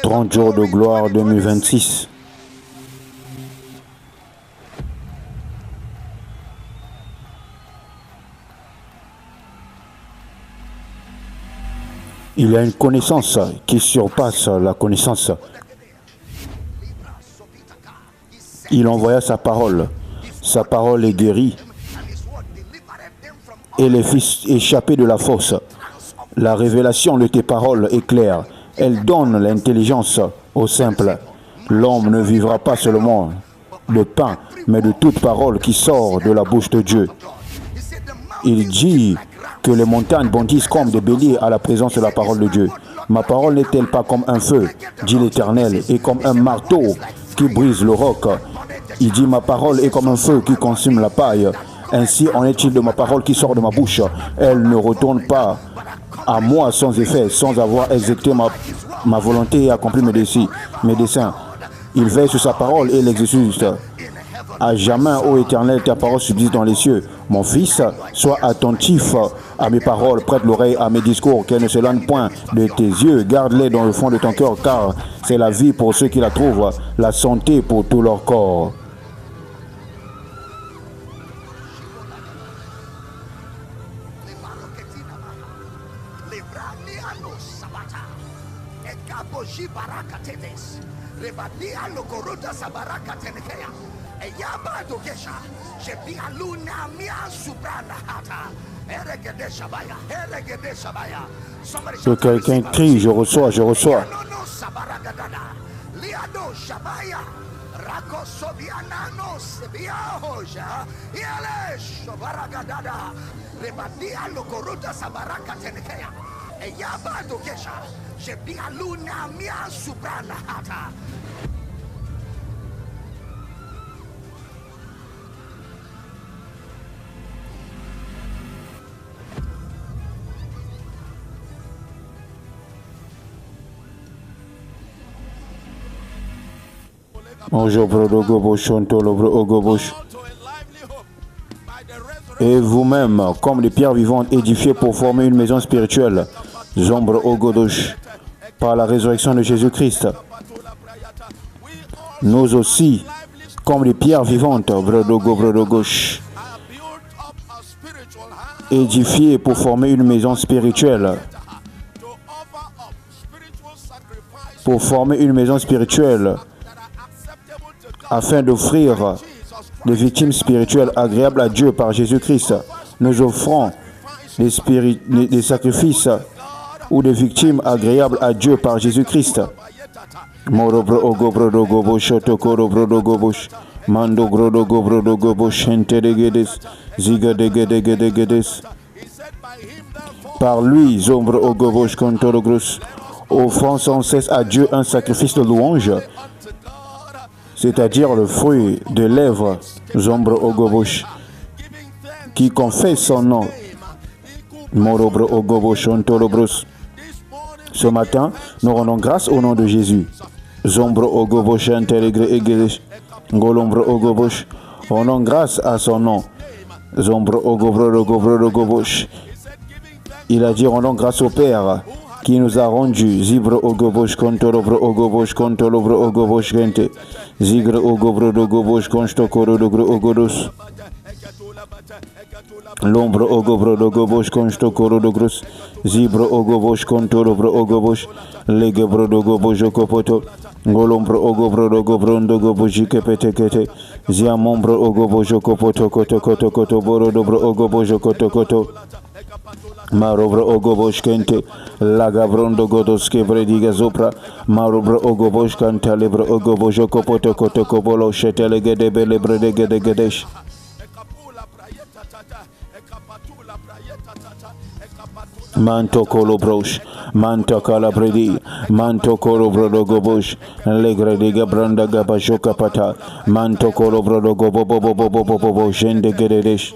30 jours de gloire 2026. Il a une connaissance qui surpasse la connaissance. Il envoya sa parole. Sa parole les guérit et les fit échapper de la fosse. La révélation de tes paroles est claire. Elle donne l'intelligence aux simples. L'homme ne vivra pas seulement de pain, mais de toute parole qui sort de la bouche de Dieu. Il dit que les montagnes bondissent comme des béliers à la présence de la parole de Dieu. Ma parole n'est-elle pas comme un feu, dit l'Éternel, et comme un marteau qui brise le roc. Il dit, ma parole est comme un feu qui consume la paille. Ainsi en est-il de ma parole qui sort de ma bouche. Elle ne retourne pas à moi sans effet, sans avoir exécuté ma volonté et accompli mes desseins. Il veille sur sa parole et l'exécute. À jamais, ô Éternel, ta parole subsiste dans les cieux. Mon fils, sois attentif à mes paroles, prête l'oreille à mes discours, qu'elles ne s'éloignent point de tes yeux. Garde-les dans le fond de ton cœur, car c'est la vie pour ceux qui la trouvent, la santé pour tout leur corps. Que quelqu'un crie, je reçois, je reçois. Et vous-même, comme des pierres vivantes édifiées pour former une maison spirituelle, Zombre Ogodosh, par la résurrection de Jésus-Christ. Nous aussi, comme des pierres vivantes, édifiées pour former une maison spirituelle. Pour former une maison spirituelle, afin d'offrir des victimes spirituelles agréables à Dieu par Jésus-Christ. Nous offrons des sacrifices ou des victimes agréables à Dieu par Jésus-Christ. Par lui, Zombre Ogobosh Kontorogrus, offrant sans cesse à Dieu un sacrifice de louange, c'est-à-dire le fruit de lèvres, Zombre Ogobosh, qui confesse son nom. Morobre Ogobosh Ontorobrus. Ce matin, nous rendons grâce au nom de Jésus. Zombre Ogobosh Antelegre Egeresh. Golombre Ogobosh. Rendons grâce à son nom. Zombre Ogobosh. Il a dit rendons grâce au Père qui nous a rendu Zibre Ogobosh Kontorobre Ogobosh Kontorobre Ogobosh Gente Zigre Ogobro Ogobosh Konstokoro Dogro Ogodos L'ombre Ogobro Ogobosh Konstokoro Dogros Zibre Ogobosh Kontorobre Ogobosh Legebro Ogobosh Okopoto Golombre Ogobro Ogobrondo Goboji Kepetekete Ziamombre Ogobosh Okopoto Koto Koto Koto Boro Dobro Ogobosh Koto Marobro Ogobosh Kente, Lagabrondo Godoske Brediga Zopra, Marobro Ogobosh Cantalebro Ogobojo Kopoto Kotokobolo, Shetelegede Belebre de Gedegedesh. Manto Colobrosh, Manto Calabredi, Manto Colobro Gobosh, Legre de Gabranda Gabajo Capata, Manto Colobro Gobobobobobobobo, Gende Gedesh.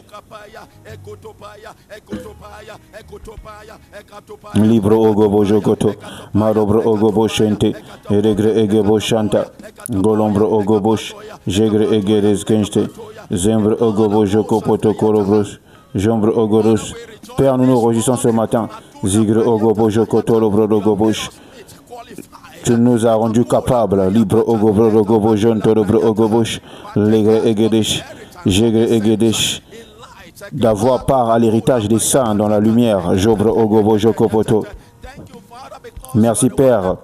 Libro Ogobojo Koto, Marobro Ogoboshente, Eregre Egeboshanta, Golombro Ogobosh, Jegre Egeres Genste, Zembre Ogobojo Kopoto Kolobros, Jombre Ogoros. Père, nous nous réjouissons ce matin. Zigre Ogobojo Koto Lobro Ogobosh. Tu nous as rendus capables, libre ogobro ogobo jonto dobro ogobosh, legre egedesh, jegre egedesh, d'avoir part à l'héritage des saints dans la lumière, jobre ogobo jokopoto. Merci Père,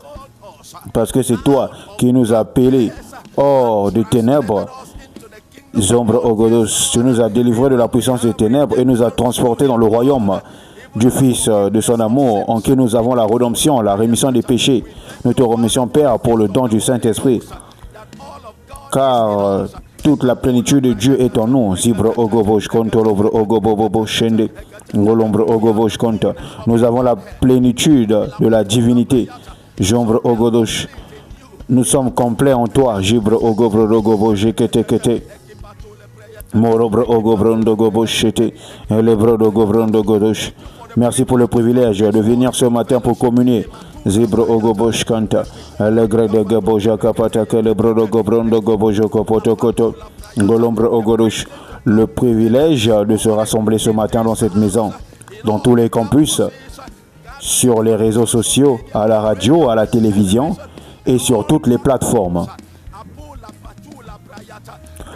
parce que c'est toi qui nous as appelés hors des ténèbres. Zombre Ogodos, tu nous as délivrés de la puissance des ténèbres et nous as transportés dans le royaume du Fils de son amour, en qui nous avons la rédemption, la rémission des péchés. Nous te remercions, Père, pour le don du Saint-Esprit, car toute la plénitude de Dieu est en nous. Zibre Ogobosh Konto, Lobre Ogobobo Shende, Ngolombre Ogobosh Konto. Nous avons la plénitude de la divinité. Jombre Ogodosh. Nous sommes complets en toi. Jibre Ogobre Ogobo Jekete Kete. Morobre Ogobrondo Goboshete. Elebre Ogobrondo Godosh. Merci pour le privilège de venir ce matin pour communier. Zibre Ogobosh Kanta. Alegre de Gaboja Kapata Kelebre Ogobrondo Gobojo Kopoto. Golombre Ogodosh. Le privilège de se rassembler ce matin dans cette maison, dans tous les campus, sur les réseaux sociaux, à la radio, à la télévision et sur toutes les plateformes.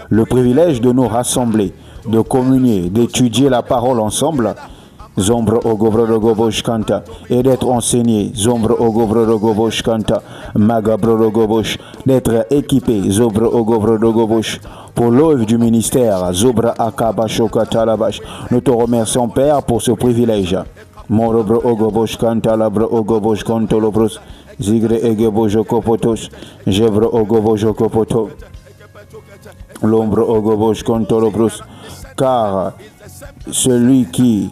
Le privilège de nous rassembler, de communier, d'étudier la parole ensemble, Zombre Ogobro Rogobosh Kanta, et d'être enseigné, Zombre Ogobro Rogobosh Kanta, Magabro Rogobosh, d'être équipé, Zombre Ogobro Rogobosh, pour l'œuvre du ministère, Zobra Akabashoka Talabash. Nous te remercions, Père, pour ce privilège. Morobre Ogobosh Kanta, Labre Ogobosh Kontolobros, Zigre Egebojo Kopotos, Jebre Ogobojo Kopoto, L'ombre Ogobosh Kontolobros, car celui qui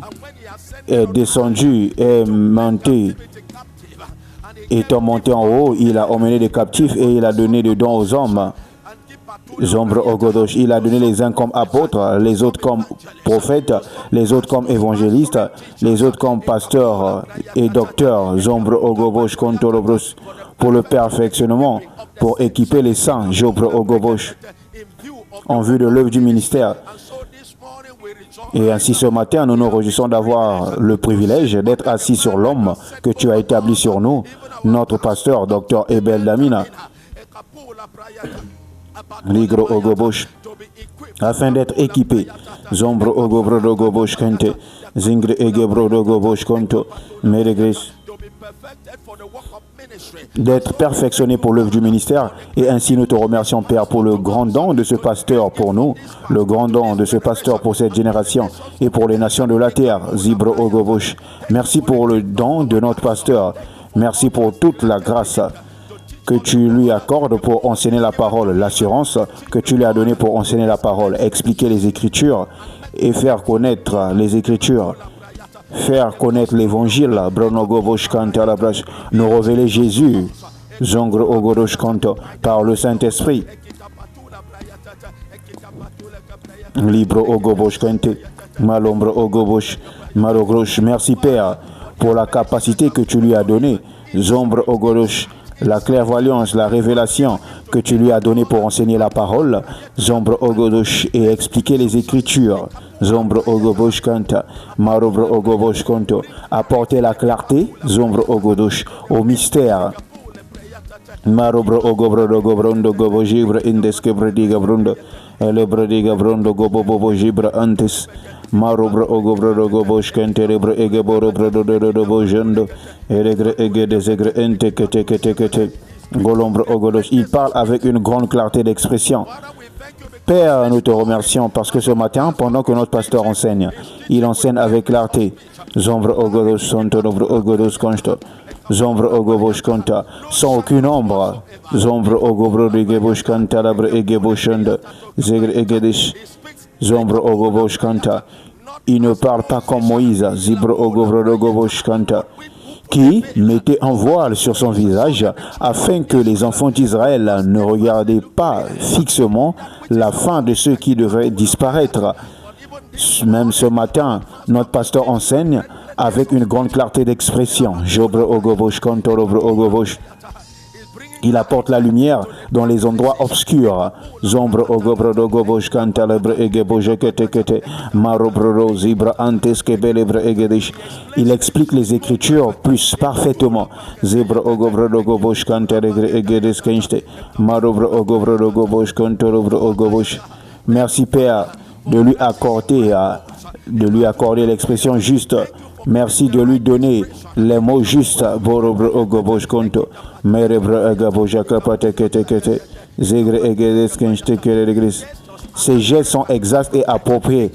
est descendu, est monté, étant monté en haut, il a emmené des captifs et il a donné des dons aux hommes. Zombre Ogodosh, il a donné les uns comme apôtres, les autres comme prophètes, les autres comme évangélistes, les autres comme pasteurs et docteurs. Zombre Ogobosh Kontolobros, pour le perfectionnement, pour équiper les saints. Jobre Ogobosh, en vue de l'œuvre du ministère. Et ainsi ce matin, nous nous réjouissons d'avoir le privilège d'être assis sur l'homme que tu as établi sur nous, notre pasteur, Dr Ebel Damina, Ligro Ogobosh, afin d'être équipé. Zombre Ogobro Ogobosh Kente, Zingre Egebro Ogobosh Konto, Meregris, d'être perfectionné pour l'œuvre du ministère. Et ainsi nous te remercions, Père, pour le grand don de ce pasteur pour nous, le grand don de ce pasteur pour cette génération et pour les nations de la terre. Zibre Ogobosh, merci pour le don de notre pasteur. Merci pour toute la grâce que tu lui accordes pour enseigner la parole, l'assurance que tu lui as donnée pour enseigner la parole, expliquer les Écritures et faire connaître les Écritures, faire connaître l'Évangile, nous révéler Jésus, Zongre Ogodosh Kanto, par le Saint-Esprit. Libre Ogobosh Kante, Malombre Ogobosh, Malogrosh. Merci Père pour la capacité que tu lui as donnée, Zombre Ogodosh, la clairvoyance, la révélation que tu lui as donnée pour enseigner la parole, Zombre Ogodosh, et expliquer les Écritures. Zombre Ogobosh Kanta, Marobre Ogobosh Konto, apporter la clarté, Zombre Ogodosh, au mystère. Marobre Ogobre Ogobrondo Gobojibre Indeskebre Digabrundo, Elebre Digabrundo Gobobo Jibre Antes, Marobre Ogobre Ogobosh Kenterebre Egeborobre Dodobojendo, Elegre Ege Desegre Ente Kete Kete Kete, Golombre Ogodosh. Il parle avec une grande clarté d'expression. Père, nous te remercions parce que ce matin, pendant que notre pasteur enseigne, il enseigne avec clarté. Zombre Ogodos Santo Nobre Ogodos Consto, Zombre Ogobosh Conta, sans aucune ombre. Zombre Ogobro Rigebosh Canta, Labre Egeboshund, Zegre Egedish, Zombre Ogobosh Canta. Il ne parle pas comme Moïse, Zibre Ogobro Ogobosh Canta, qui mettait un voile sur son visage afin que les enfants d'Israël ne regardaient pas fixement la fin de ceux qui devraient disparaître. Même ce matin, notre pasteur enseigne avec une grande clarté d'expression. Jobre Ogobosh, Kantorobre Ogobosh. Il apporte la lumière dans les endroits obscurs. Zombro ogobro dogobosh cantalebre egeboje kete kete marobro zibra antes kebelebre egedish. Il explique les Écritures plus parfaitement. Zebra ogobro dogobosh cantalebre egedes kenste marobro ogobro dogobosh cantalebre ogobosh. Merci Père de lui accorder l'expression juste. Merci de lui donner les mots justes. Ces gestes sont exacts et appropriés.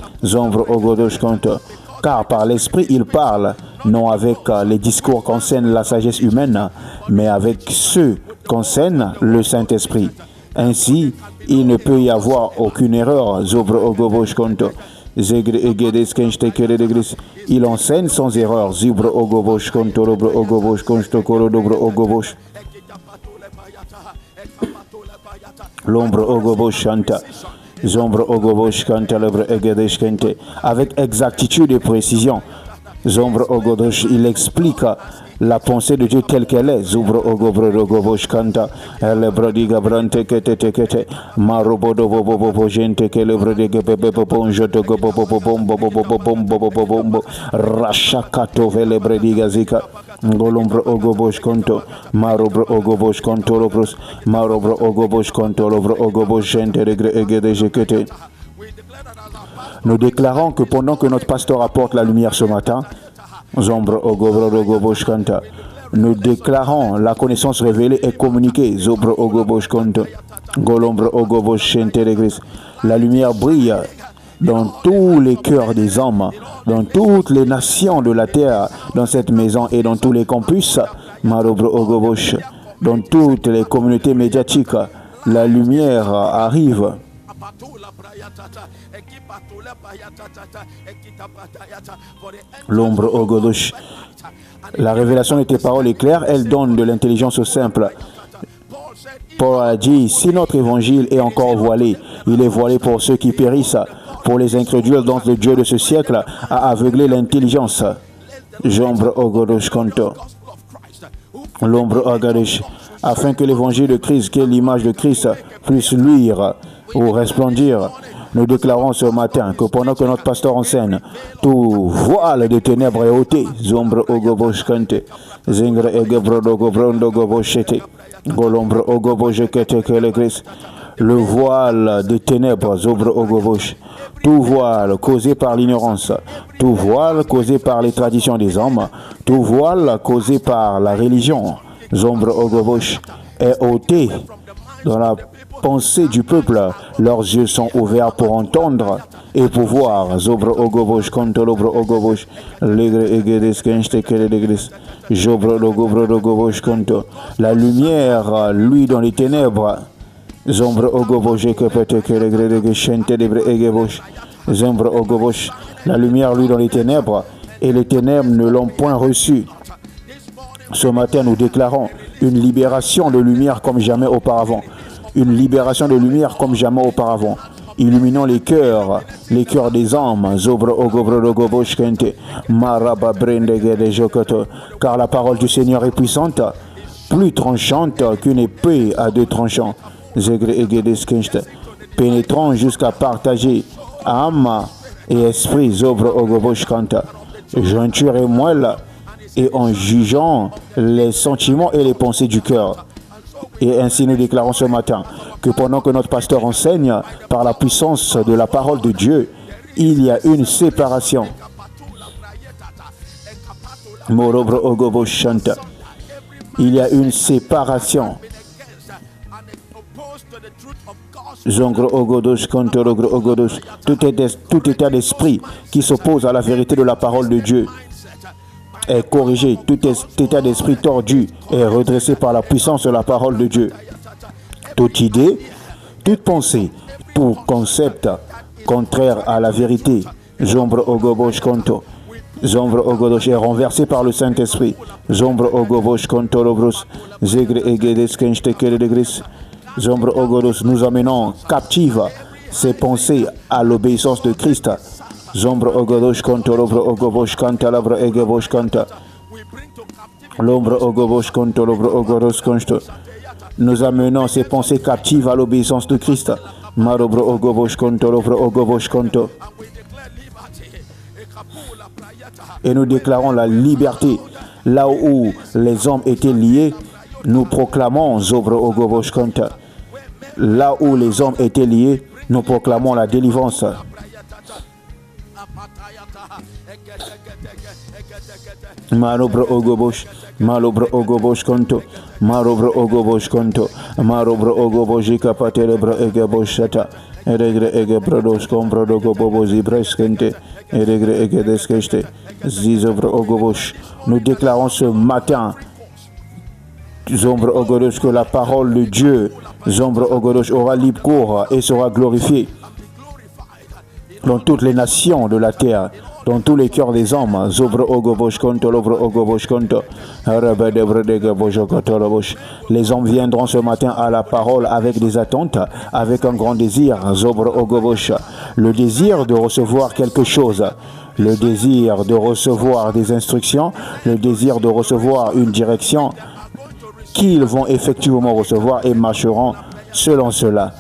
Car par l'esprit, il parle, non avec les discours concernent la sagesse humaine, mais avec ceux concernent le Saint-Esprit. Ainsi, il ne peut y avoir aucune erreur. Il enseigne sans erreur. L'ombre ogobosh chanta. Zombro ogobosh chanta lebre egedesh kente. Avec exactitude et précision. Zombro ogodosh, il explique la pensée de Dieu telle qu'elle est. Zombro ogobro ogobosh kanta. Elle brodiga brante kete kete. Marobodo bobo gente que le brodiga bebe bonjo to go bobo rashakato vele brodiga zika. Ngolombro ogobosh konto. Marobro ogobosh konto lobros. Marobro ogobosh konto lobro ogobosh gente regre egedesh kete. Nous déclarons que pendant que notre pasteur apporte la lumière ce matin, nous déclarons la connaissance révélée et communiquée. La lumière brille dans tous les cœurs des hommes, dans toutes les nations de la terre, dans cette maison et dans tous les campus, dans toutes les communautés médiatiques. La lumière arrive. L'ombre ogodosh. La révélation de tes paroles est claire, elle donne de l'intelligence au simple. Paul a dit, si notre évangile est encore voilé, il est voilé pour ceux qui périssent, pour les incrédules dont le Dieu de ce siècle a aveuglé l'intelligence. L'ombre ogodosh kanto. L'ombre ogodosh. Afin que l'évangile de Christ, qui est l'image de Christ, puisse luire ou resplendir. Nous déclarons ce matin que pendant que notre pasteur enseigne, tout voile de ténèbres est ôté. Zombre ogobosh kante. Zingre egebro dogobrondo goboshete. Golombre ogobosh kete kelegris. Le voile de ténèbres, zombre ogobosh. Tout voile causé par l'ignorance, tout voile causé par les traditions des hommes, tout voile causé par la religion, zombre ogobosh, est ôté dans la pensée du peuple. Leurs yeux sont ouverts pour entendre et pour voir. Zobre ogobosh, kontolobre ogobosh, legre egedes kenste keledegres, jobre logobro ogobosh konto. La lumière, lui, dans les ténèbres. Zombre ogobosh, kepete kelegre chente debre egebosh. Zombre ogobosh, la lumière, lui, dans les ténèbres, et les ténèbres ne l'ont point reçu. Ce matin, nous déclarons une libération de lumière comme jamais auparavant. Une libération de lumière comme jamais auparavant. Illuminons les cœurs des hommes. Zobre ogobro dogobosh kente. Maraba brendege de jokoto. Car la parole du Seigneur est puissante, plus tranchante qu'une épée à deux tranchants. Zegre egedes kenste. Pénétrant jusqu'à partager âme et esprit. Zobre ogobosh kanta. Jointure et moelle. Et en jugeant les sentiments et les pensées du cœur. Et ainsi nous déclarons ce matin que pendant que notre pasteur enseigne par la puissance de la parole de Dieu, il y a une séparation. Morobre ogobo shanta. Il y a une séparation. Zongro ogodosh kontorogro ogodosh. Tout état d'esprit qui s'oppose à la vérité de la parole de Dieu est corrigé. Tout état d'esprit tordu est redressé par la puissance de la parole de Dieu. Toute idée, toute pensée, tout concept contraire à la vérité, Zombre ogobosh konto, Zombre ogodosh est renversé par le Saint-Esprit. Zombre ogobosh konto lobros, Zegre egedes kenshtekere degris. Zombre ogodos, nous amenons captive ces pensées à l'obéissance de Christ. Zombre ogodosh konto lobro ogobosh kanta labro egebosh kanta. L'ombre ogobosh konto lobro ogodos konsto. Nous amenons ces pensées captives à l'obéissance de Christ. Marobro ogobosh konto, lobro ogobosh konto. Et nous déclarons la liberté. Là où les hommes étaient liés, nous proclamons Zobro ogobosh konto. Là où les hommes étaient liés, nous proclamons la délivrance. Marobro ogobosh, malobro ogobosh konto, marobro ogobosh konto, marobro ogobosh kapatelebro egeboshata, eregre egebrodos compro gobobozi breskente, eregre egedeskeste, zizobro ogobosh. Nous déclarons ce matin, Zombre ogodosh, que la parole de Dieu, Zombre ogodosh, aura libre cours et sera glorifiée dans toutes les nations de la terre, dans tous les cœurs des hommes. Les hommes viendront ce matin à la parole avec des attentes, avec un grand désir. Le désir de recevoir quelque chose, le désir de recevoir des instructions, le désir de recevoir une direction qu'ils vont effectivement recevoir et marcheront selon cela.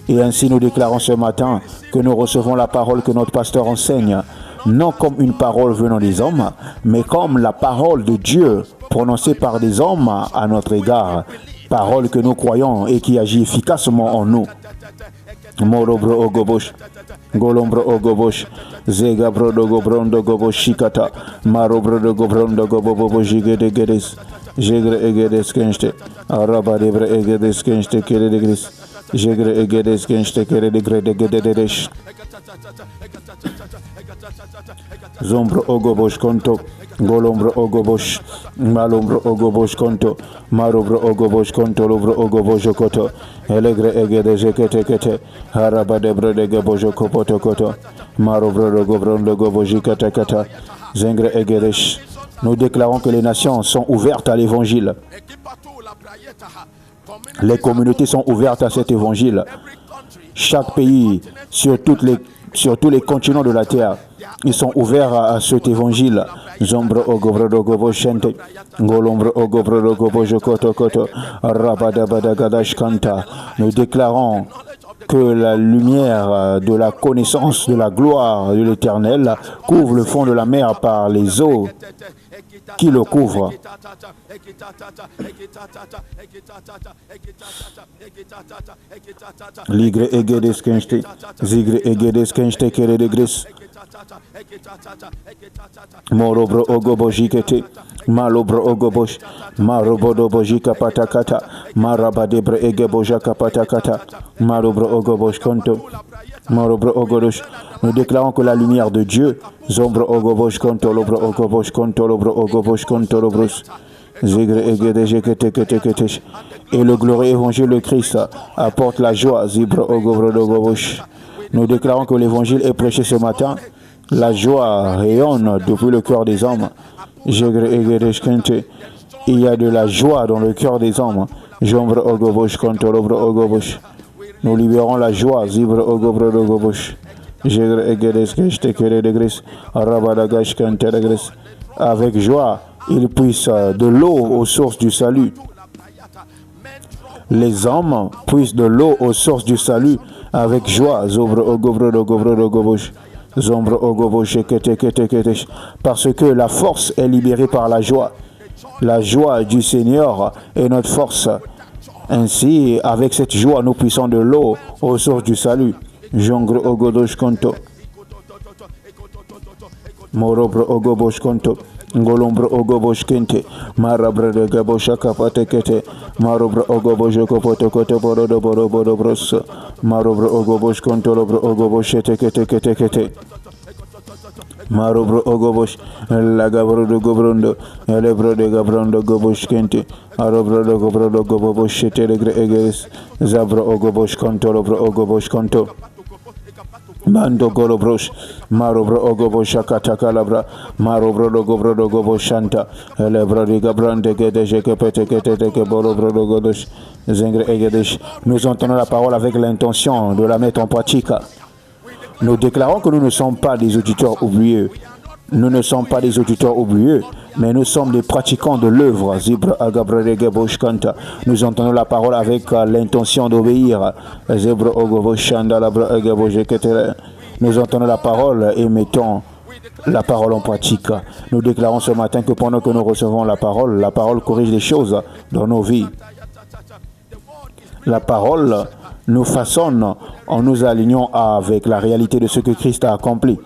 Et ainsi nous déclarons ce matin que nous recevons la parole que notre pasteur enseigne, non comme une parole venant des hommes, mais comme la parole de Dieu prononcée par des hommes à notre égard, parole que nous croyons et qui agit efficacement en nous. Morobro ogobosh, golombro ogobosh, zegabro dogobrondo goboshikata, marobro dogobrondo gobobojigedegedes, jegre egedes kenste, arabadebre egedes kenste keredegris. Jegre egedes kenste kere de grede gededesh. Zombro ogobosh konto, golombro ogobosh, malombro ogobosh konto, marobro ogobosh konto, lobro ogobosh koto, elegre egedes kete kete, harabadebre de gebojo kopoto koto, marobro ogobrondo goboji kata kata, zengre egedesh. Nous déclarons que les nations sont ouvertes à l'évangile. Les communautés sont ouvertes à cet évangile. Chaque pays, sur tous les continents de la terre, ils sont ouverts à cet évangile. Zombro ogobrodo goboshente, golombro ogobrodo gobojo koto koto, rabadabadagadash kanta. Nous déclarons que la lumière de la connaissance de la gloire de l'Éternel couvre le fond de la mer par les eaux qui le couvrent. Ligre egedes kenste, zigre egedes kenste kere de gris. Morobro ogobojikete, malobro ogobosh, marobodo bojika patakata, marabadebre egeboja kapatakata, marobro ogobosh konto, marobro ogodosh. Nous déclarons que la lumière de Dieu, zombro ogobosh konto, lobro ogobosh konto, lobro ogobosh konto, lobros. Et le glorieux évangile de Christ apporte la joie. Nous déclarons que l'évangile est prêché ce matin. La joie rayonne depuis le cœur des hommes. Il y a de la joie dans le cœur des hommes. Nous libérons la joie. Avec joie, ils puissent de l'eau aux sources du salut. Les hommes puissent de l'eau aux sources du salut avec joie. Parce que la force est libérée par la joie. La joie du Seigneur est notre force. Ainsi, avec cette joie, nous puissons de l'eau aux sources du salut. Jongre ogodosh konto. Morobro ogobosh konto. Ngolombro ogobosh kente, marabra de gabosha kapate kete, marobro ogobosh kopoto kote borodo borodo bros, marobro ogobosh kontolobro ogobosh kete kete kete. Marobro ogobosh, la gabro de gobrondo, elebro de gabrondo gobosh kente, arobro de gobrodo gobosh telegre egeres, zabro ogobosh kontolobro ogobosh konto. Mando golobrosh, marobro ogobosha katakalabra, marobro dogobro dogoboshanta, elebro de gabrande gedeje kepete kete ke bolobro dogodosh, zengre egedesh. Nous entendons la parole avec l'intention de la mettre en pratique. Nous déclarons que nous ne sommes pas des auditeurs oublieux. Nous ne sommes pas des auditeurs oublieux, mais nous sommes des pratiquants de l'œuvre. Nous entendons la parole avec l'intention d'obéir. Nous entendons la parole et mettons la parole en pratique. Nous déclarons ce matin que pendant que nous recevons la parole corrige les choses dans nos vies. La parole nous façonne en nous alignant avec la réalité de ce que Christ a accompli.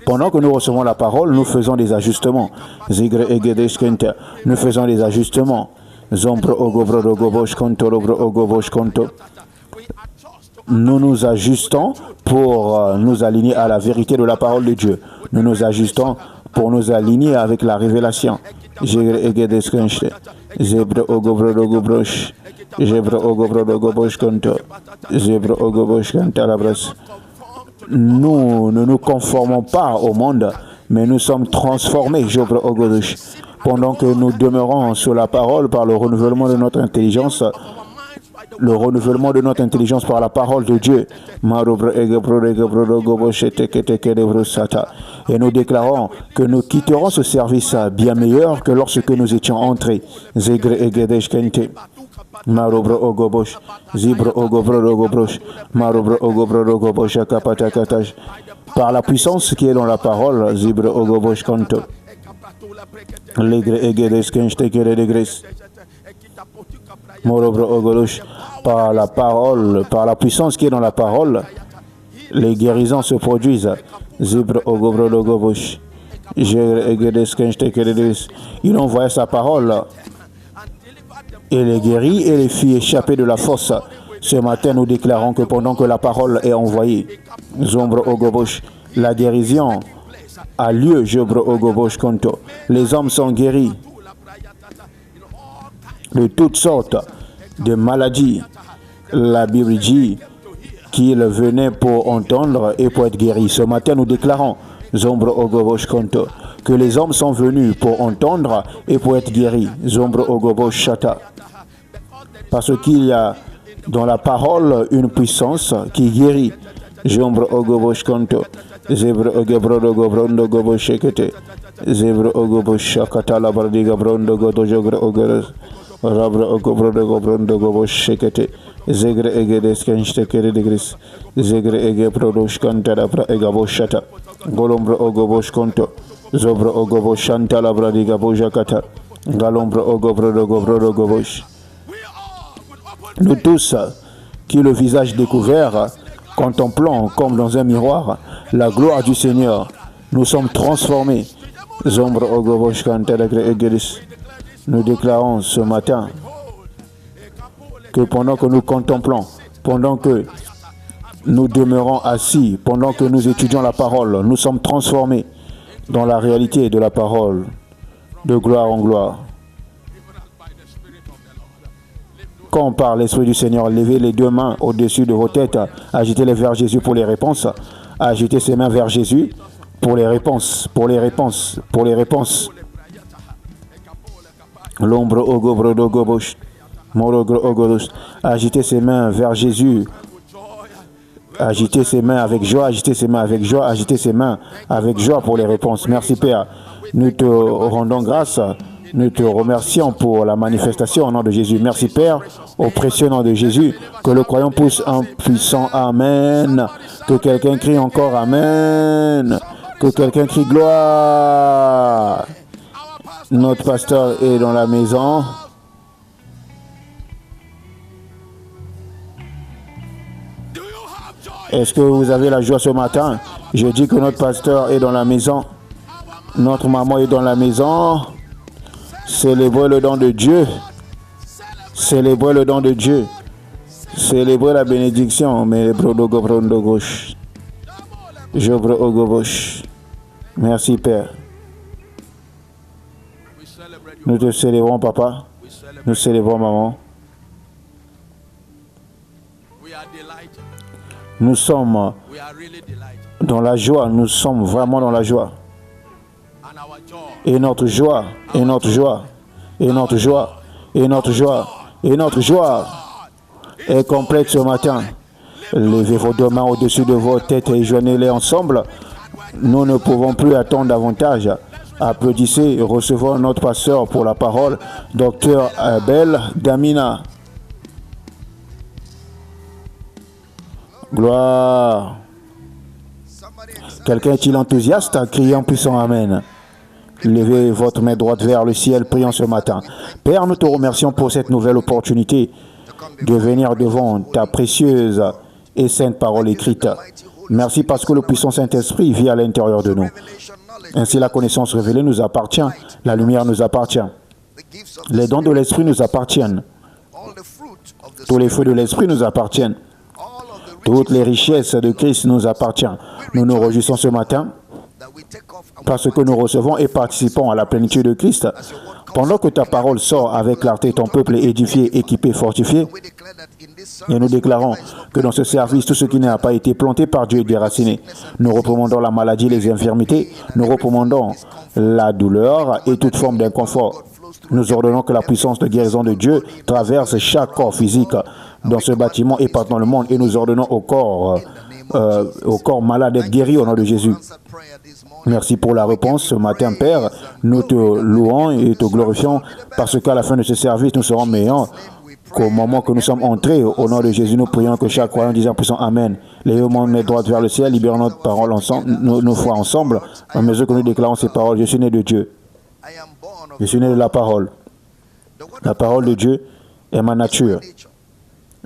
Pendant que nous recevons la parole, nous faisons des ajustements. Nous faisons des ajustements. Nous nous ajustons pour nous aligner à la vérité de la parole de Dieu. Nous nous ajustons pour nous aligner avec la révélation. Nous ne nous conformons pas au monde, mais nous sommes transformés pendant que nous demeurons sur la parole par le renouvellement de notre intelligence. Le renouvellement de notre intelligence par la parole de Dieu. Et nous déclarons que nous quitterons ce service bien meilleur que lorsque nous étions entrés. Par la puissance qui est dans la parole, par la parole, par la puissance qui est dans la parole, les guérisons se produisent. Il envoie sa parole et les guérit et les fit échapper de la fosse. Ce matin, nous déclarons que pendant que la parole est envoyée, la guérison a lieu. Les hommes sont guéris de toutes sortes de maladies. La Bible dit qu'il venait pour entendre et pour être guéri. Ce matin, nous déclarons que les hommes sont venus pour entendre et pour être guéris. Parce qu'il y a dans la parole une puissance qui guérit. Nous tous, qui le visage découvert, contemplons comme dans un miroir la gloire du Seigneur, nous sommes transformés. Nous déclarons ce matin que pendant que nous contemplons, pendant que nous demeurons assis, pendant que nous étudions la parole, nous sommes transformés dans la réalité de la parole, de gloire en gloire. Quand on parle l'Esprit du Seigneur, levez les deux mains au-dessus de vos têtes, agitez-les vers Jésus pour les réponses, agitez ses mains vers Jésus pour les réponses, pour les réponses, pour les réponses. L'ombre ogobro dogobosh, morogro ogodos, agitez ses mains vers Jésus. Agitez ses mains avec joie, agitez ses mains avec joie, agitez ses mains avec joie pour les réponses. Merci Père. Nous te rendons grâce, nous te remercions pour la manifestation au nom de Jésus. Merci Père, au précieux nom de Jésus. Que le croyant pousse un puissant Amen. Que quelqu'un crie encore Amen. Que quelqu'un crie gloire. Notre pasteur est dans la maison. Est-ce que vous avez la joie ce matin? Je dis que notre pasteur est dans la maison. Notre maman est dans la maison. Célébrez le don de Dieu. Célébrez le don de Dieu. Célébrez la bénédiction. Merci Père. Nous te célébrons Papa. Nous célébrons Maman. Nous sommes dans la joie, nous sommes vraiment dans la joie. Et notre joie, et notre joie, et notre joie, et notre joie, et notre joie est complète ce matin. Levez vos deux mains au-dessus de vos têtes et joignez-les ensemble. Nous ne pouvons plus attendre davantage. Applaudissez, recevons notre pasteur pour la parole, Dr Abel Damina. Gloire. Quelqu'un est-il enthousiaste? Criant puissant Amen. Levez votre main droite vers le ciel, prions ce matin. Père, nous te remercions pour cette nouvelle opportunité de venir devant ta précieuse et sainte parole écrite. Merci parce que le puissant Saint-Esprit vit à l'intérieur de nous. Ainsi, la connaissance révélée nous appartient, la lumière nous appartient. Les dons de l'Esprit nous appartiennent. Tous les fruits de l'Esprit nous appartiennent. Toutes les richesses de Christ nous appartiennent. Nous nous réjouissons ce matin parce que nous recevons et participons à la plénitude de Christ. Pendant que ta parole sort avec clarté, ton peuple est édifié, équipé, fortifié. Et nous déclarons que dans ce service, tout ce qui n'a pas été planté par Dieu est déraciné. Nous recommandons la maladie, les infirmités. Nous recommandons la douleur et toute forme d'inconfort. Nous ordonnons que la puissance de guérison de Dieu traverse chaque corps physique dans ce bâtiment et partout dans le monde. Et nous ordonnons au corps malade d'être guéri au nom de Jésus. Merci pour la réponse ce matin, Père. Nous te louons et te glorifions parce qu'à la fin de ce service, nous serons meilleurs qu'au moment que nous sommes entrés. Au nom de Jésus, nous prions que chaque croyant dise en puissant Amen. Lèvons nos droite vers le ciel, libérons notre parole ensemble, nos foi ensemble, à mesure que nous déclarons ces paroles. Je suis né de Dieu. Je suis né de la parole. La parole de Dieu est ma nature.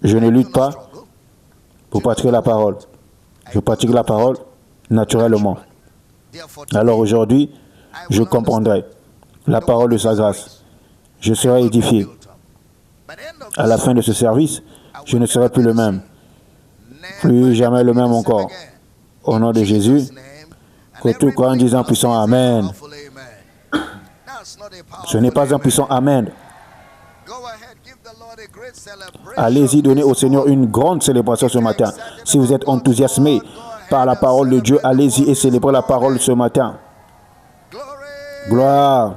Je ne lutte pas pour pratiquer la parole. Je pratique la parole naturellement. Alors aujourd'hui, je comprendrai la parole de sa grâce. Je serai édifié. À la fin de ce service, je ne serai plus le même. Plus jamais le même encore. Au nom de Jésus, que tout croyant dise en puissant Amen. Ce n'est pas un puissant Amen. Allez-y, donnez au Seigneur une grande célébration ce matin. Si vous êtes enthousiasmé par la parole de Dieu, allez-y et célébrez la parole ce matin. Gloire.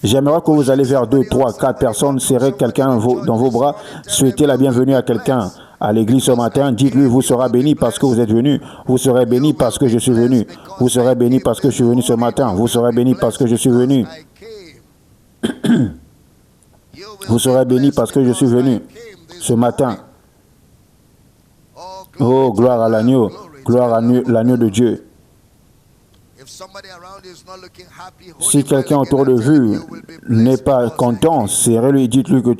J'aimerais que vous allez vers 2, 3, 4 personnes, serrez quelqu'un dans vos bras, souhaitez la bienvenue à quelqu'un à l'église ce matin, dites-lui, vous serez béni parce que vous êtes venu, vous serez béni parce que je suis venu, vous serez béni parce que je suis venu ce matin, vous serez béni parce que je suis venu. Vous serez béni parce que je suis venu ce matin. Oh, gloire à l'agneau, gloire à l'agneau de Dieu. Si quelqu'un autour de vous n'est pas content, serrez-lui et dites-lui que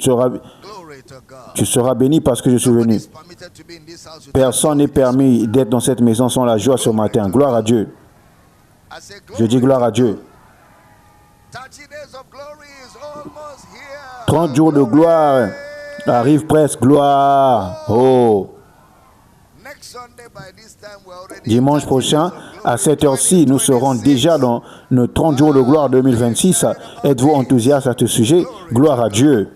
tu seras béni parce que je suis venu. Personne n'est permis d'être dans cette maison sans la joie ce matin. Gloire à Dieu. Je dis gloire à Dieu. 30 jours de gloire arrivent presque. Gloire. Oh. Dimanche prochain, à cette heure-ci, nous serons déjà dans nos 30 jours de gloire 2026. Êtes-vous enthousiaste à ce sujet? Gloire à Dieu.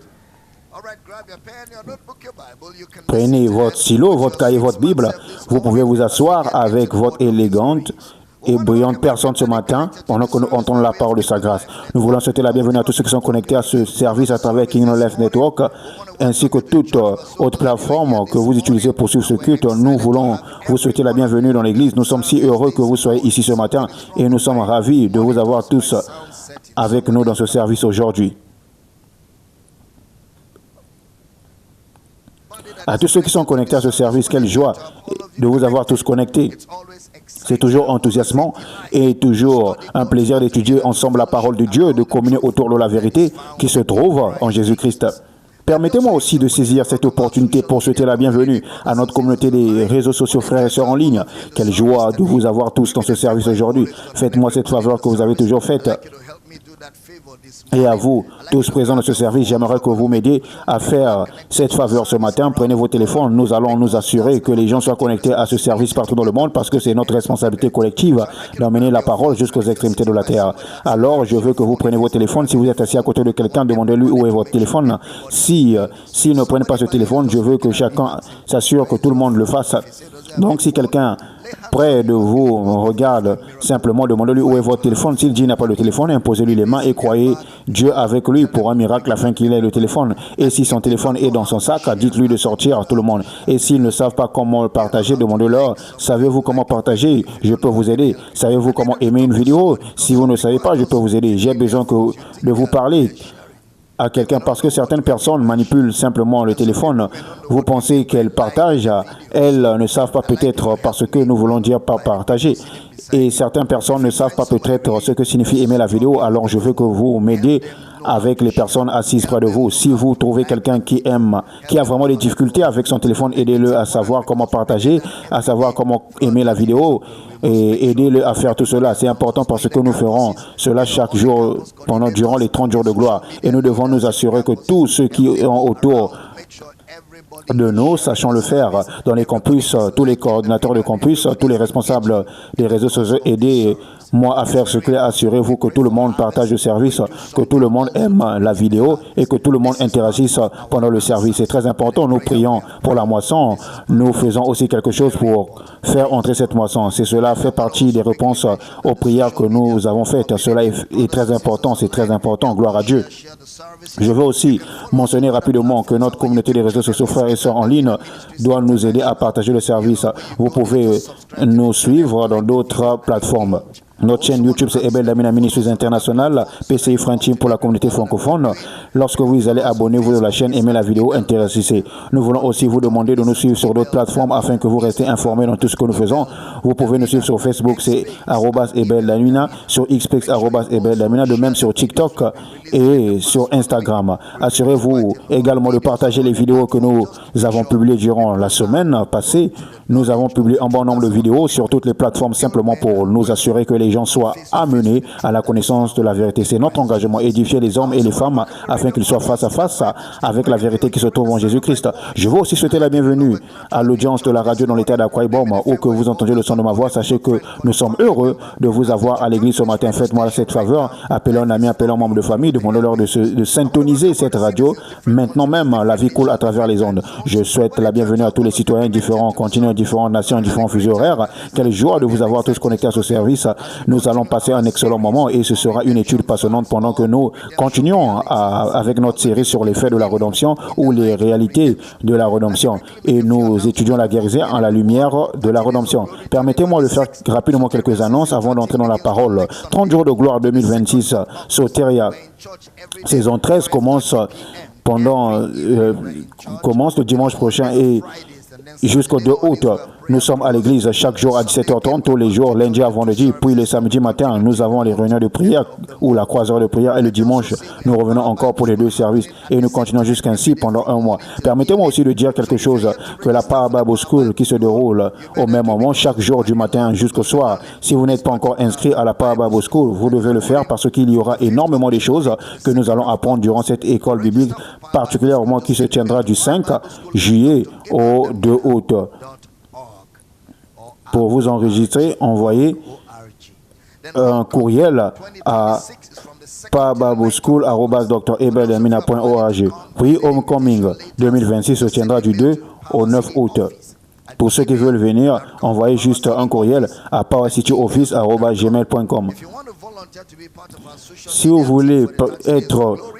Prenez votre stylo, votre cahier, votre Bible. Vous pouvez vous asseoir avec votre élégante et brillante personne ce matin pendant que nous entendons la parole de sa grâce. Nous voulons souhaiter la bienvenue à tous ceux qui sont connectés à ce service à travers Kingdom Life Network ainsi que toute autre plateforme que vous utilisez pour suivre ce culte. Nous voulons vous souhaiter la bienvenue dans l'église. Nous sommes si heureux que vous soyez ici ce matin et nous sommes ravis de vous avoir tous avec nous dans ce service aujourd'hui. À tous ceux qui sont connectés à ce service, quelle joie de vous avoir tous connectés. C'est toujours enthousiasmant et toujours un plaisir d'étudier ensemble la parole de Dieu, de communier autour de la vérité qui se trouve en Jésus-Christ. Permettez-moi aussi de saisir cette opportunité pour souhaiter la bienvenue à notre communauté des réseaux sociaux frères et sœurs en ligne. Quelle joie de vous avoir tous dans ce service aujourd'hui. Faites-moi cette faveur que vous avez toujours faite. Et à vous, tous présents dans ce service, j'aimerais que vous m'aidiez à faire cette faveur ce matin. Prenez vos téléphones, nous allons nous assurer que les gens soient connectés à ce service partout dans le monde parce que c'est notre responsabilité collective d'emmener la parole jusqu'aux extrémités de la terre. Alors, je veux que vous preniez vos téléphones. Si vous êtes assis à côté de quelqu'un, demandez-lui où est votre téléphone. S'il ne prenne pas ce téléphone, je veux que chacun s'assure que tout le monde le fasse. Donc, si quelqu'un près de vous regarde, simplement demandez-lui où est votre téléphone. S'il dit qu'il n'a pas de téléphone, imposez-lui les mains et croyez Dieu avec lui pour un miracle afin qu'il ait le téléphone. Et si son téléphone est dans son sac, dites-lui de sortir à tout le monde. Et s'ils ne savent pas comment le partager, demandez-leur, savez-vous comment partager? Je peux vous aider. Savez-vous comment aimer une vidéo? Si vous ne savez pas, je peux vous aider. J'ai besoin de vous parler à quelqu'un parce que certaines personnes manipulent simplement le téléphone. Vous pensez qu'elles partagent, elles ne savent pas peut-être parce que nous voulons dire pas partager. Et certaines personnes ne savent pas peut-être ce que signifie aimer la vidéo. Alors je veux que vous m'aidiez avec les personnes assises près de vous. Si vous trouvez quelqu'un qui aime, qui a vraiment des difficultés avec son téléphone, aidez-le à savoir comment partager, à savoir comment aimer la vidéo et aidez-le à faire tout cela. C'est important parce que nous ferons cela chaque jour durant les 30 jours de gloire. Et nous devons nous assurer que tous ceux qui sont autour de nous, sachons le faire dans les campus, tous les coordinateurs de campus, tous les responsables des réseaux sociaux, aidez-moi à faire ce que assurez-vous que tout le monde partage le service, que tout le monde aime la vidéo et que tout le monde interagisse pendant le service. C'est très important. Nous prions pour la moisson. Nous faisons aussi quelque chose pour faire entrer cette moisson. Cela fait partie des réponses aux prières que nous avons faites. Cela est très important. C'est très important. Gloire à Dieu. Je veux aussi mentionner rapidement que notre communauté des réseaux sociaux frères et sœurs en ligne doit nous aider à partager le service. Vous pouvez nous suivre dans d'autres plateformes. Notre chaîne YouTube, c'est Ebel Damina Ministries International, PCI French pour la communauté francophone. Lorsque vous allez abonnez-vous à la chaîne, aimez la vidéo, intéressez. Nous voulons aussi vous demander de nous suivre sur d'autres plateformes afin que vous restez informés dans tout ce que nous faisons. Vous pouvez nous suivre sur Facebook, c'est @Ebel Damina, sur Xpex, @Ebel Damina, de même sur TikTok et sur Instagram. Assurez-vous également de partager les vidéos que nous avons publiées durant la semaine passée. Nous avons publié un bon nombre de vidéos sur toutes les plateformes simplement pour nous assurer que les gens soient amenés à la connaissance de la vérité. C'est notre engagement, édifier les hommes et les femmes afin qu'ils soient face à face avec la vérité qui se trouve en Jésus-Christ. Je veux aussi souhaiter la bienvenue à l'audience de la radio dans l'état d'Akwa Ibom, où que vous entendez le son de ma voix. Sachez que nous sommes heureux de vous avoir à l'église ce matin. Faites-moi cette faveur, appelez un ami, appelez un membre de famille, demandez-leur de syntoniser cette radio. Maintenant même, la vie coule à travers les ondes. Je souhaite la bienvenue à tous les citoyens différents continents, différentes nations, différents fuseaux horaires. Quelle joie de vous avoir tous connectés à ce service. Nous allons passer un excellent moment et ce sera une étude passionnante pendant que nous continuons avec notre série sur les faits de la rédemption ou les réalités de la rédemption. Et nous étudions la guérison à la lumière de la rédemption. Permettez-moi de faire rapidement quelques annonces avant d'entrer dans la parole. 30 jours de gloire 2026, Soteria, saison 13 commence le dimanche prochain et jusqu'au 2 août. Nous sommes à l'église chaque jour à 17h30, tous les jours, lundi à vendredi. Puis le samedi matin, nous avons les réunions de prière ou la croisière de prière. Et le dimanche, nous revenons encore pour les deux services. Et nous continuons jusqu'ainsi pendant un mois. Permettez-moi aussi de dire quelque chose, que la Power Bible School qui se déroule au même moment, chaque jour du matin jusqu'au soir. Si vous n'êtes pas encore inscrit à la Power Bible School, vous devez le faire parce qu'il y aura énormément de choses que nous allons apprendre durant cette école biblique, particulièrement qui se tiendra du 5 juillet au 2 août. Pour vous enregistrer, envoyez un courriel à pababoschool@drebeldermina.org. Puis Homecoming 2026 se tiendra du 2 au 9 août. Pour ceux qui veulent venir, envoyez juste un courriel à powercityoffice@gmail.com. Si vous voulez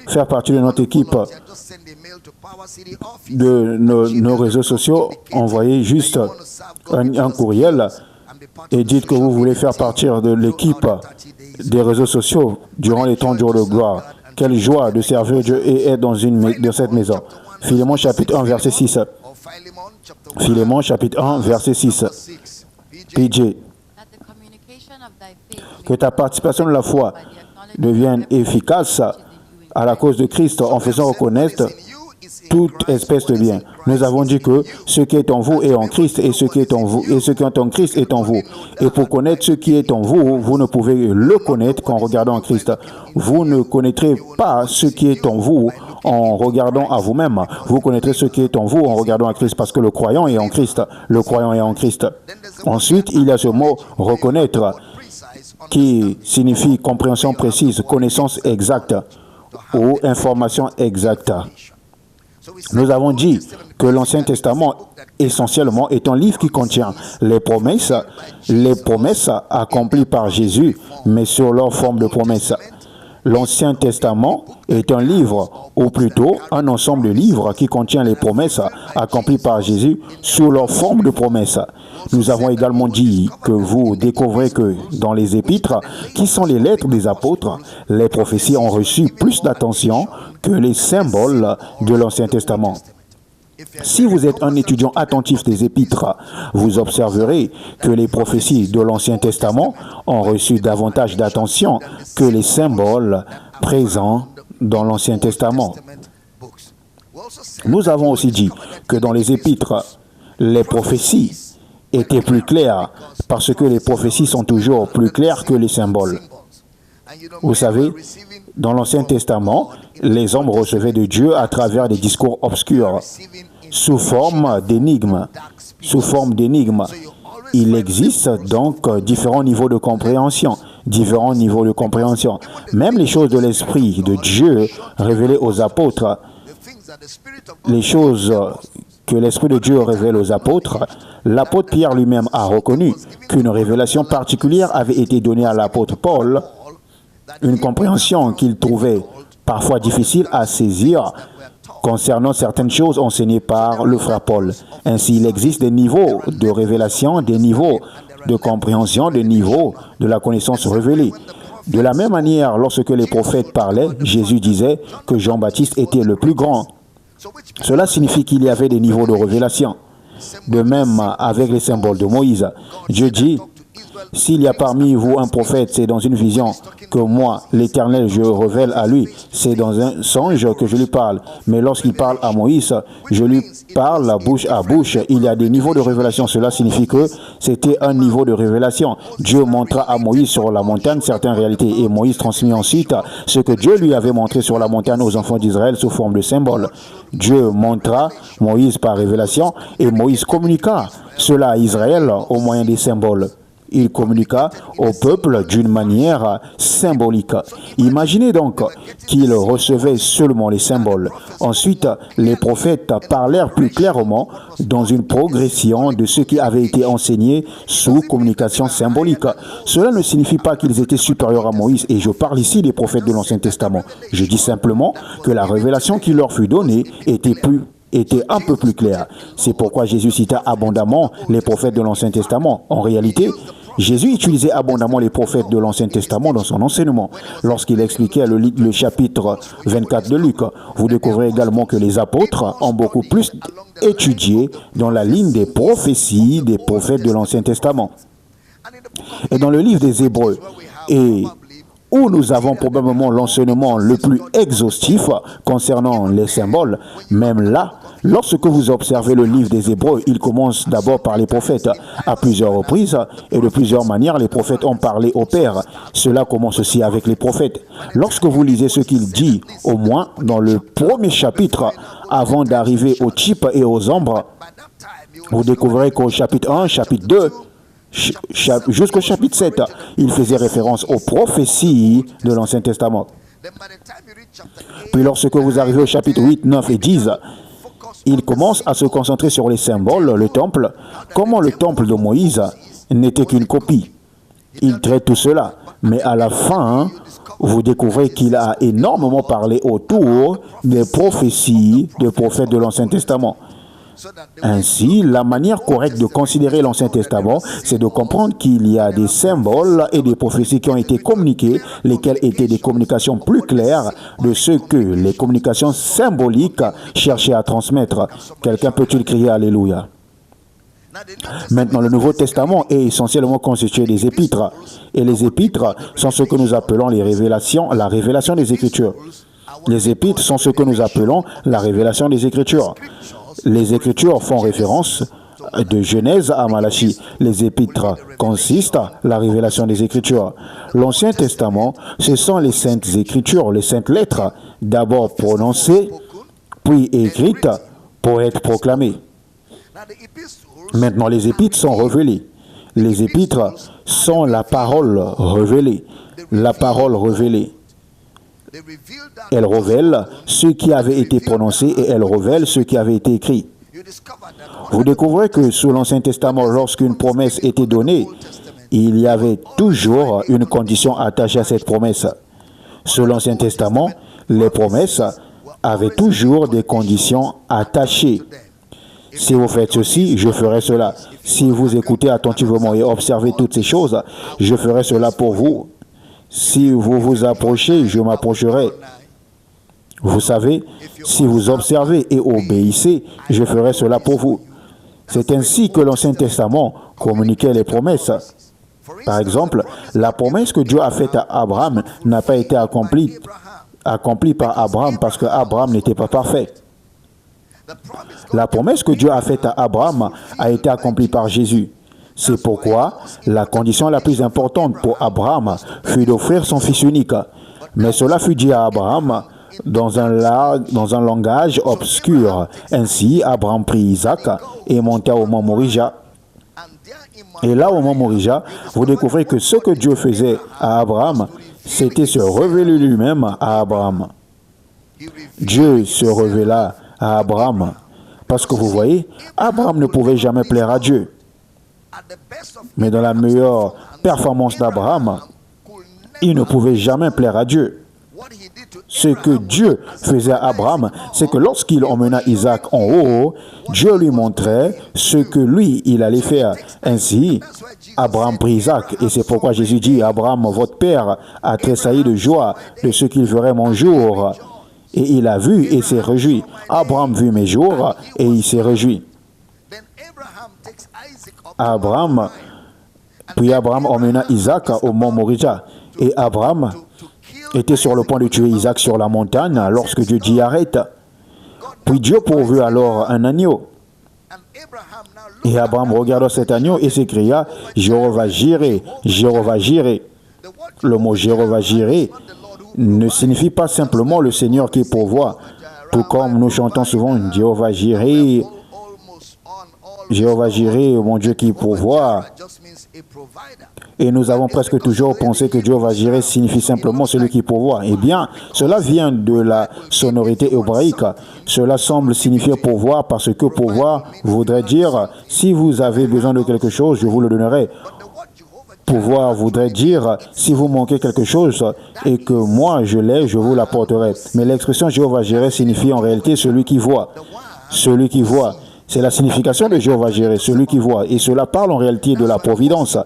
faire partie de notre équipe de nos réseaux sociaux, envoyez juste un courriel et dites que vous voulez faire partie de l'équipe des réseaux sociaux durant les 30 jours de gloire. Quelle joie de servir Dieu et être dans cette maison. Philémon chapitre 1 verset 6. Philémon chapitre 1 verset 6. PJ. Que ta participation de la foi devienne efficace à la cause de Christ en faisant reconnaître toute espèce de bien. Nous avons dit que ce qui est en vous est en Christ et ce qui est en vous et ce qui est en Christ est en vous. Et pour connaître ce qui est en vous, vous ne pouvez le connaître qu'en regardant en Christ. Vous ne connaîtrez pas ce qui est en vous en regardant à vous-même. Vous connaîtrez ce qui est en vous en regardant à Christ parce que le croyant est en Christ. Le croyant est en Christ. Ensuite, il y a ce mot reconnaître qui signifie compréhension précise, connaissance exacte ou information exacte. Nous avons dit que l'Ancien Testament, essentiellement, est un livre qui contient les promesses accomplies par Jésus, mais sur leur forme de promesses. L'Ancien Testament est un livre, ou plutôt un ensemble de livres qui contient les promesses accomplies par Jésus sous leur forme de promesses. Nous avons également dit que vous découvrez que dans les épîtres, qui sont les lettres des apôtres, les prophéties ont reçu plus d'attention que les symboles de l'Ancien Testament. Si vous êtes un étudiant attentif des épîtres, vous observerez que les prophéties de l'Ancien Testament ont reçu davantage d'attention que les symboles présents dans l'Ancien Testament. Nous avons aussi dit que dans les épîtres, les prophéties étaient plus claires parce que les prophéties sont toujours plus claires que les symboles. Vous savez, dans l'Ancien Testament, les hommes recevaient de Dieu à travers des discours obscurs, sous forme d'énigmes. Il existe donc différents niveaux de compréhension. Même les choses de l'Esprit de Dieu révélées aux apôtres, les choses que l'Esprit de Dieu révèle aux apôtres, l'apôtre Pierre lui-même a reconnu qu'une révélation particulière avait été donnée à l'apôtre Paul, une compréhension qu'il trouvait parfois difficile à saisir concernant certaines choses enseignées par le frère Paul. Ainsi, il existe des niveaux de révélation, des niveaux de compréhension, des niveaux de la connaissance révélée. De la même manière, lorsque les prophètes parlaient, Jésus disait que Jean-Baptiste était le plus grand. Cela signifie qu'il y avait des niveaux de révélation. De même avec les symboles de Moïse. Dieu dit, s'il y a parmi vous un prophète, c'est dans une vision que moi, l'Éternel, je révèle à lui. C'est dans un songe que je lui parle. Mais lorsqu'il parle à Moïse, je lui parle bouche à bouche. Il y a des niveaux de révélation. Cela signifie que c'était un niveau de révélation. Dieu montra à Moïse sur la montagne certaines réalités. Et Moïse transmit ensuite ce que Dieu lui avait montré sur la montagne aux enfants d'Israël sous forme de symbole. Dieu montra Moïse par révélation et Moïse communiqua cela à Israël au moyen des symboles. Il communiqua au peuple d'une manière symbolique. Imaginez donc qu'il recevait seulement les symboles. Ensuite, les prophètes parlèrent plus clairement dans une progression de ce qui avait été enseigné sous communication symbolique. Cela ne signifie pas qu'ils étaient supérieurs à Moïse, et je parle ici des prophètes de l'Ancien Testament. Je dis simplement que la révélation qui leur fut donnée était un peu plus claire. C'est pourquoi Jésus cita abondamment les prophètes de l'Ancien Testament. En réalité, Jésus utilisait abondamment les prophètes de l'Ancien Testament dans son enseignement. Lorsqu'il expliquait le chapitre 24 de Luc, vous découvrez également que les apôtres ont beaucoup plus étudié dans la ligne des prophéties des prophètes de l'Ancien Testament. Et dans le livre des Hébreux, et où nous avons probablement l'enseignement le plus exhaustif concernant les symboles, même là, lorsque vous observez le livre des Hébreux, il commence d'abord par les prophètes. À plusieurs reprises et de plusieurs manières, les prophètes ont parlé au Père. Cela commence aussi avec les prophètes. Lorsque vous lisez ce qu'il dit, au moins dans le premier chapitre, avant d'arriver aux types et aux ombres, vous découvrez qu'au chapitre 1, chapitre 2, jusqu'au chapitre 7, il faisait référence aux prophéties de l'Ancien Testament. Puis lorsque vous arrivez au chapitre 8, 9 et 10, il commence à se concentrer sur les symboles, le temple, comment le temple de Moïse n'était qu'une copie. Il traite tout cela, mais à la fin, vous découvrez qu'il a énormément parlé autour des prophéties des prophètes de l'Ancien Testament. Ainsi, la manière correcte de considérer l'Ancien Testament, c'est de comprendre qu'il y a des symboles et des prophéties qui ont été communiquées, lesquelles étaient des communications plus claires de ce que les communications symboliques cherchaient à transmettre. Quelqu'un peut-il crier Alléluia? Maintenant, le Nouveau Testament est essentiellement constitué des épîtres. Et les épîtres sont ce que nous appelons la révélation des Écritures. Les épîtres sont ce que nous appelons la révélation des Écritures. Les Écritures font référence de Genèse à Malachie. Les épîtres consistent à la révélation des Écritures. L'Ancien Testament, ce sont les saintes Écritures, les saintes lettres, d'abord prononcées, puis écrites pour être proclamées. Maintenant, les épîtres sont révélés. Les épîtres sont la parole révélée. La parole révélée. Elle révèle ce qui avait été prononcé et elle révèle ce qui avait été écrit. Vous découvrez que sous l'Ancien Testament, lorsqu'une promesse était donnée, il y avait toujours une condition attachée à cette promesse. Sous l'Ancien Testament, les promesses avaient toujours des conditions attachées. Si vous faites ceci, je ferai cela. Si vous écoutez attentivement et observez toutes ces choses, je ferai cela pour vous. Si vous vous approchez, je m'approcherai. Vous savez, si vous observez et obéissez, je ferai cela pour vous. C'est ainsi que l'Ancien Testament communiquait les promesses. Par exemple, la promesse que Dieu a faite à Abraham n'a pas été accomplie par Abraham parce qu'Abraham n'était pas parfait. La promesse que Dieu a faite à Abraham a été accomplie par Jésus. C'est pourquoi la condition la plus importante pour Abraham fut d'offrir son fils unique. Mais cela fut dit à Abraham dans un langage obscur. Ainsi, Abraham prit Isaac et monta au mont Morija. Et là, au mont Morija, vous découvrez que ce que Dieu faisait à Abraham, c'était se révéler lui-même à Abraham. Dieu se révéla à Abraham. Parce que vous voyez, Abraham ne pouvait jamais plaire à Dieu. Mais dans la meilleure performance d'Abraham, il ne pouvait jamais plaire à Dieu. Ce que Dieu faisait à Abraham, c'est que lorsqu'il emmena Isaac en haut, Dieu lui montrait ce que lui, il allait faire. Ainsi, Abraham prit Isaac. Et c'est pourquoi Jésus dit, Abraham, votre père, a tressailli de joie de ce qu'il verrait mon jour. Et il a vu et s'est réjoui. Abraham vit mes jours et il s'est réjoui. Puis Abraham emmena Isaac au mont Morija. Et Abraham était sur le point de tuer Isaac sur la montagne lorsque Dieu dit arrête. Puis Dieu pourvut alors un agneau. Et Abraham regarda cet agneau et s'écria, Jéhovah Jireh, Jéhovah Jireh. Le mot Jéhovah Jireh ne signifie pas simplement le Seigneur qui pourvoit. Tout comme nous chantons souvent Jéhovah Jireh, Jéhovah Jireh, mon Dieu qui pourvoit. Et nous avons presque toujours pensé que Jéhovah Jireh signifie simplement celui qui pourvoit. Eh bien, cela vient de la sonorité hébraïque. Cela semble signifier pourvoir parce que pourvoir voudrait dire si vous avez besoin de quelque chose, je vous le donnerai. Pouvoir voudrait dire si vous manquez quelque chose et que moi je l'ai, je vous l'apporterai. Mais l'expression Jéhovah Jireh signifie en réalité celui qui voit. Celui qui voit. C'est la signification de Jéhovah Jireh, celui qui voit. Et cela parle en réalité de la providence.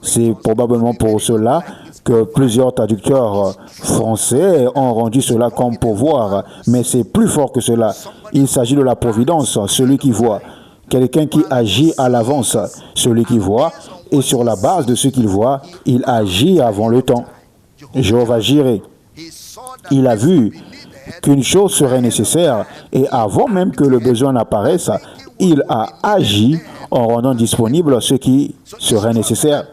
C'est probablement pour cela que plusieurs traducteurs français ont rendu cela comme pourvoir. Mais c'est plus fort que cela. Il s'agit de la providence, celui qui voit. Quelqu'un qui agit à l'avance, celui qui voit. Et sur la base de ce qu'il voit, il agit avant le temps. Jéhovah Jireh. Il a vu qu'une chose serait nécessaire et avant même que le besoin n'apparaisse, il a agi en rendant disponible ce qui serait nécessaire.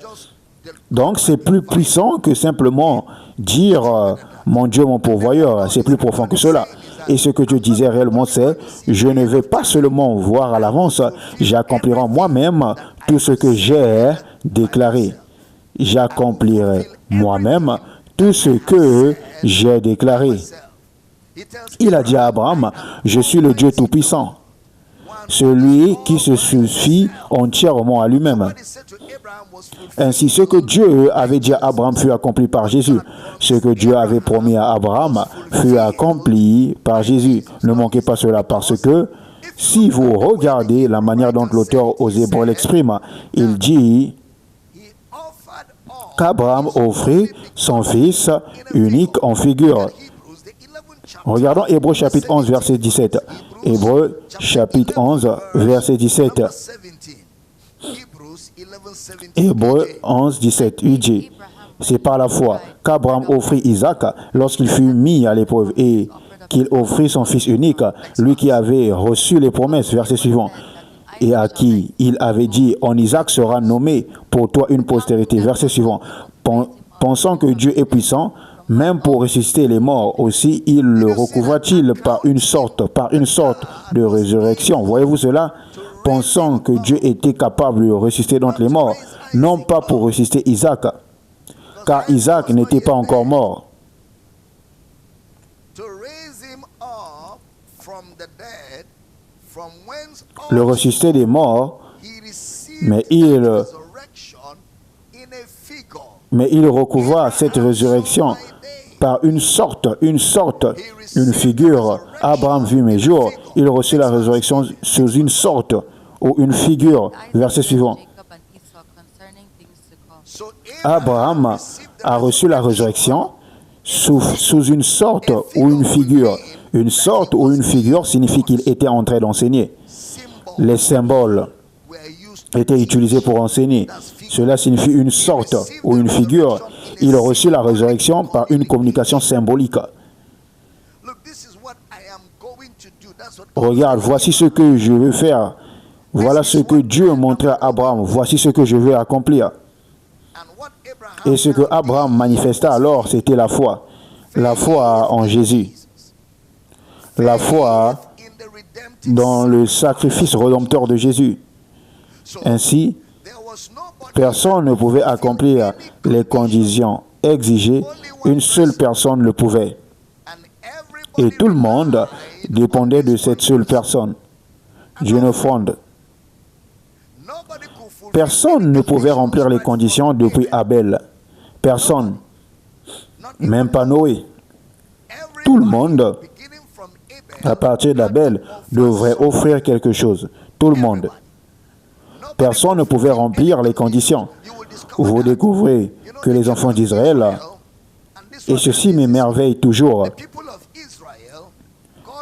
Donc c'est plus puissant que simplement dire mon Dieu, mon pourvoyeur. C'est plus profond que cela. Et ce que Dieu disait réellement, c'est je ne vais pas seulement voir à l'avance, j'accomplirai moi-même tout ce que j'ai déclaré. J'accomplirai moi-même tout ce que j'ai déclaré. Il a dit à Abraham, je suis le Dieu Tout-Puissant, celui qui se suffit entièrement à lui-même. Ainsi, ce que Dieu avait dit à Abraham fut accompli par Jésus. Ce que Dieu avait promis à Abraham fut accompli par Jésus. Ne manquez pas cela parce que si vous regardez la manière dont l'auteur aux Hébreux l'exprime, il dit qu'Abraham offrit son fils unique en figure. Regardons Hébreux chapitre 11, verset 17. Hébreux chapitre 11, verset 17. Hébreux 11, 17. Il dit, c'est par la foi qu'Abraham offrit Isaac lorsqu'il fut mis à l'épreuve et qu'il offrit son fils unique, lui qui avait reçu les promesses, verset suivant, et à qui il avait dit, en Isaac sera nommé pour toi une postérité, verset suivant. Pensant que Dieu est puissant, même pour ressusciter les morts aussi, il le recouvra-t-il par une sorte de résurrection. Voyez-vous cela? Pensant que Dieu était capable de ressusciter d'entre les morts, non pas pour ressusciter Isaac, car Isaac n'était pas encore mort. le ressuscité des morts, mais il recouvra cette résurrection par une figure. Abraham vit mes jours, il reçut la résurrection sous une sorte ou une figure. Verset suivant. Abraham a reçu la résurrection sous une sorte ou une figure. Une sorte ou une figure signifie qu'il était en train d'enseigner. Les symboles étaient utilisés pour enseigner. Cela signifie une sorte ou une figure. Il a reçu la résurrection par une communication symbolique. Regarde, voici ce que je veux faire. Voilà ce que Dieu montrait à Abraham. Voici ce que je veux accomplir. Et ce que Abraham manifesta alors, c'était la foi. La foi en Jésus. La foi dans le sacrifice rédempteur de Jésus. Ainsi, personne ne pouvait accomplir les conditions exigées. Une seule personne le pouvait. Et tout le monde dépendait de cette seule personne. Dieu ne fonde. Personne ne pouvait remplir les conditions depuis Abel. Personne. Même pas Noé. Tout le monde, à partir d'Abel, devrait offrir quelque chose. Tout le monde. Personne ne pouvait remplir les conditions. Vous découvrez que les enfants d'Israël, et ceci m'émerveille toujours,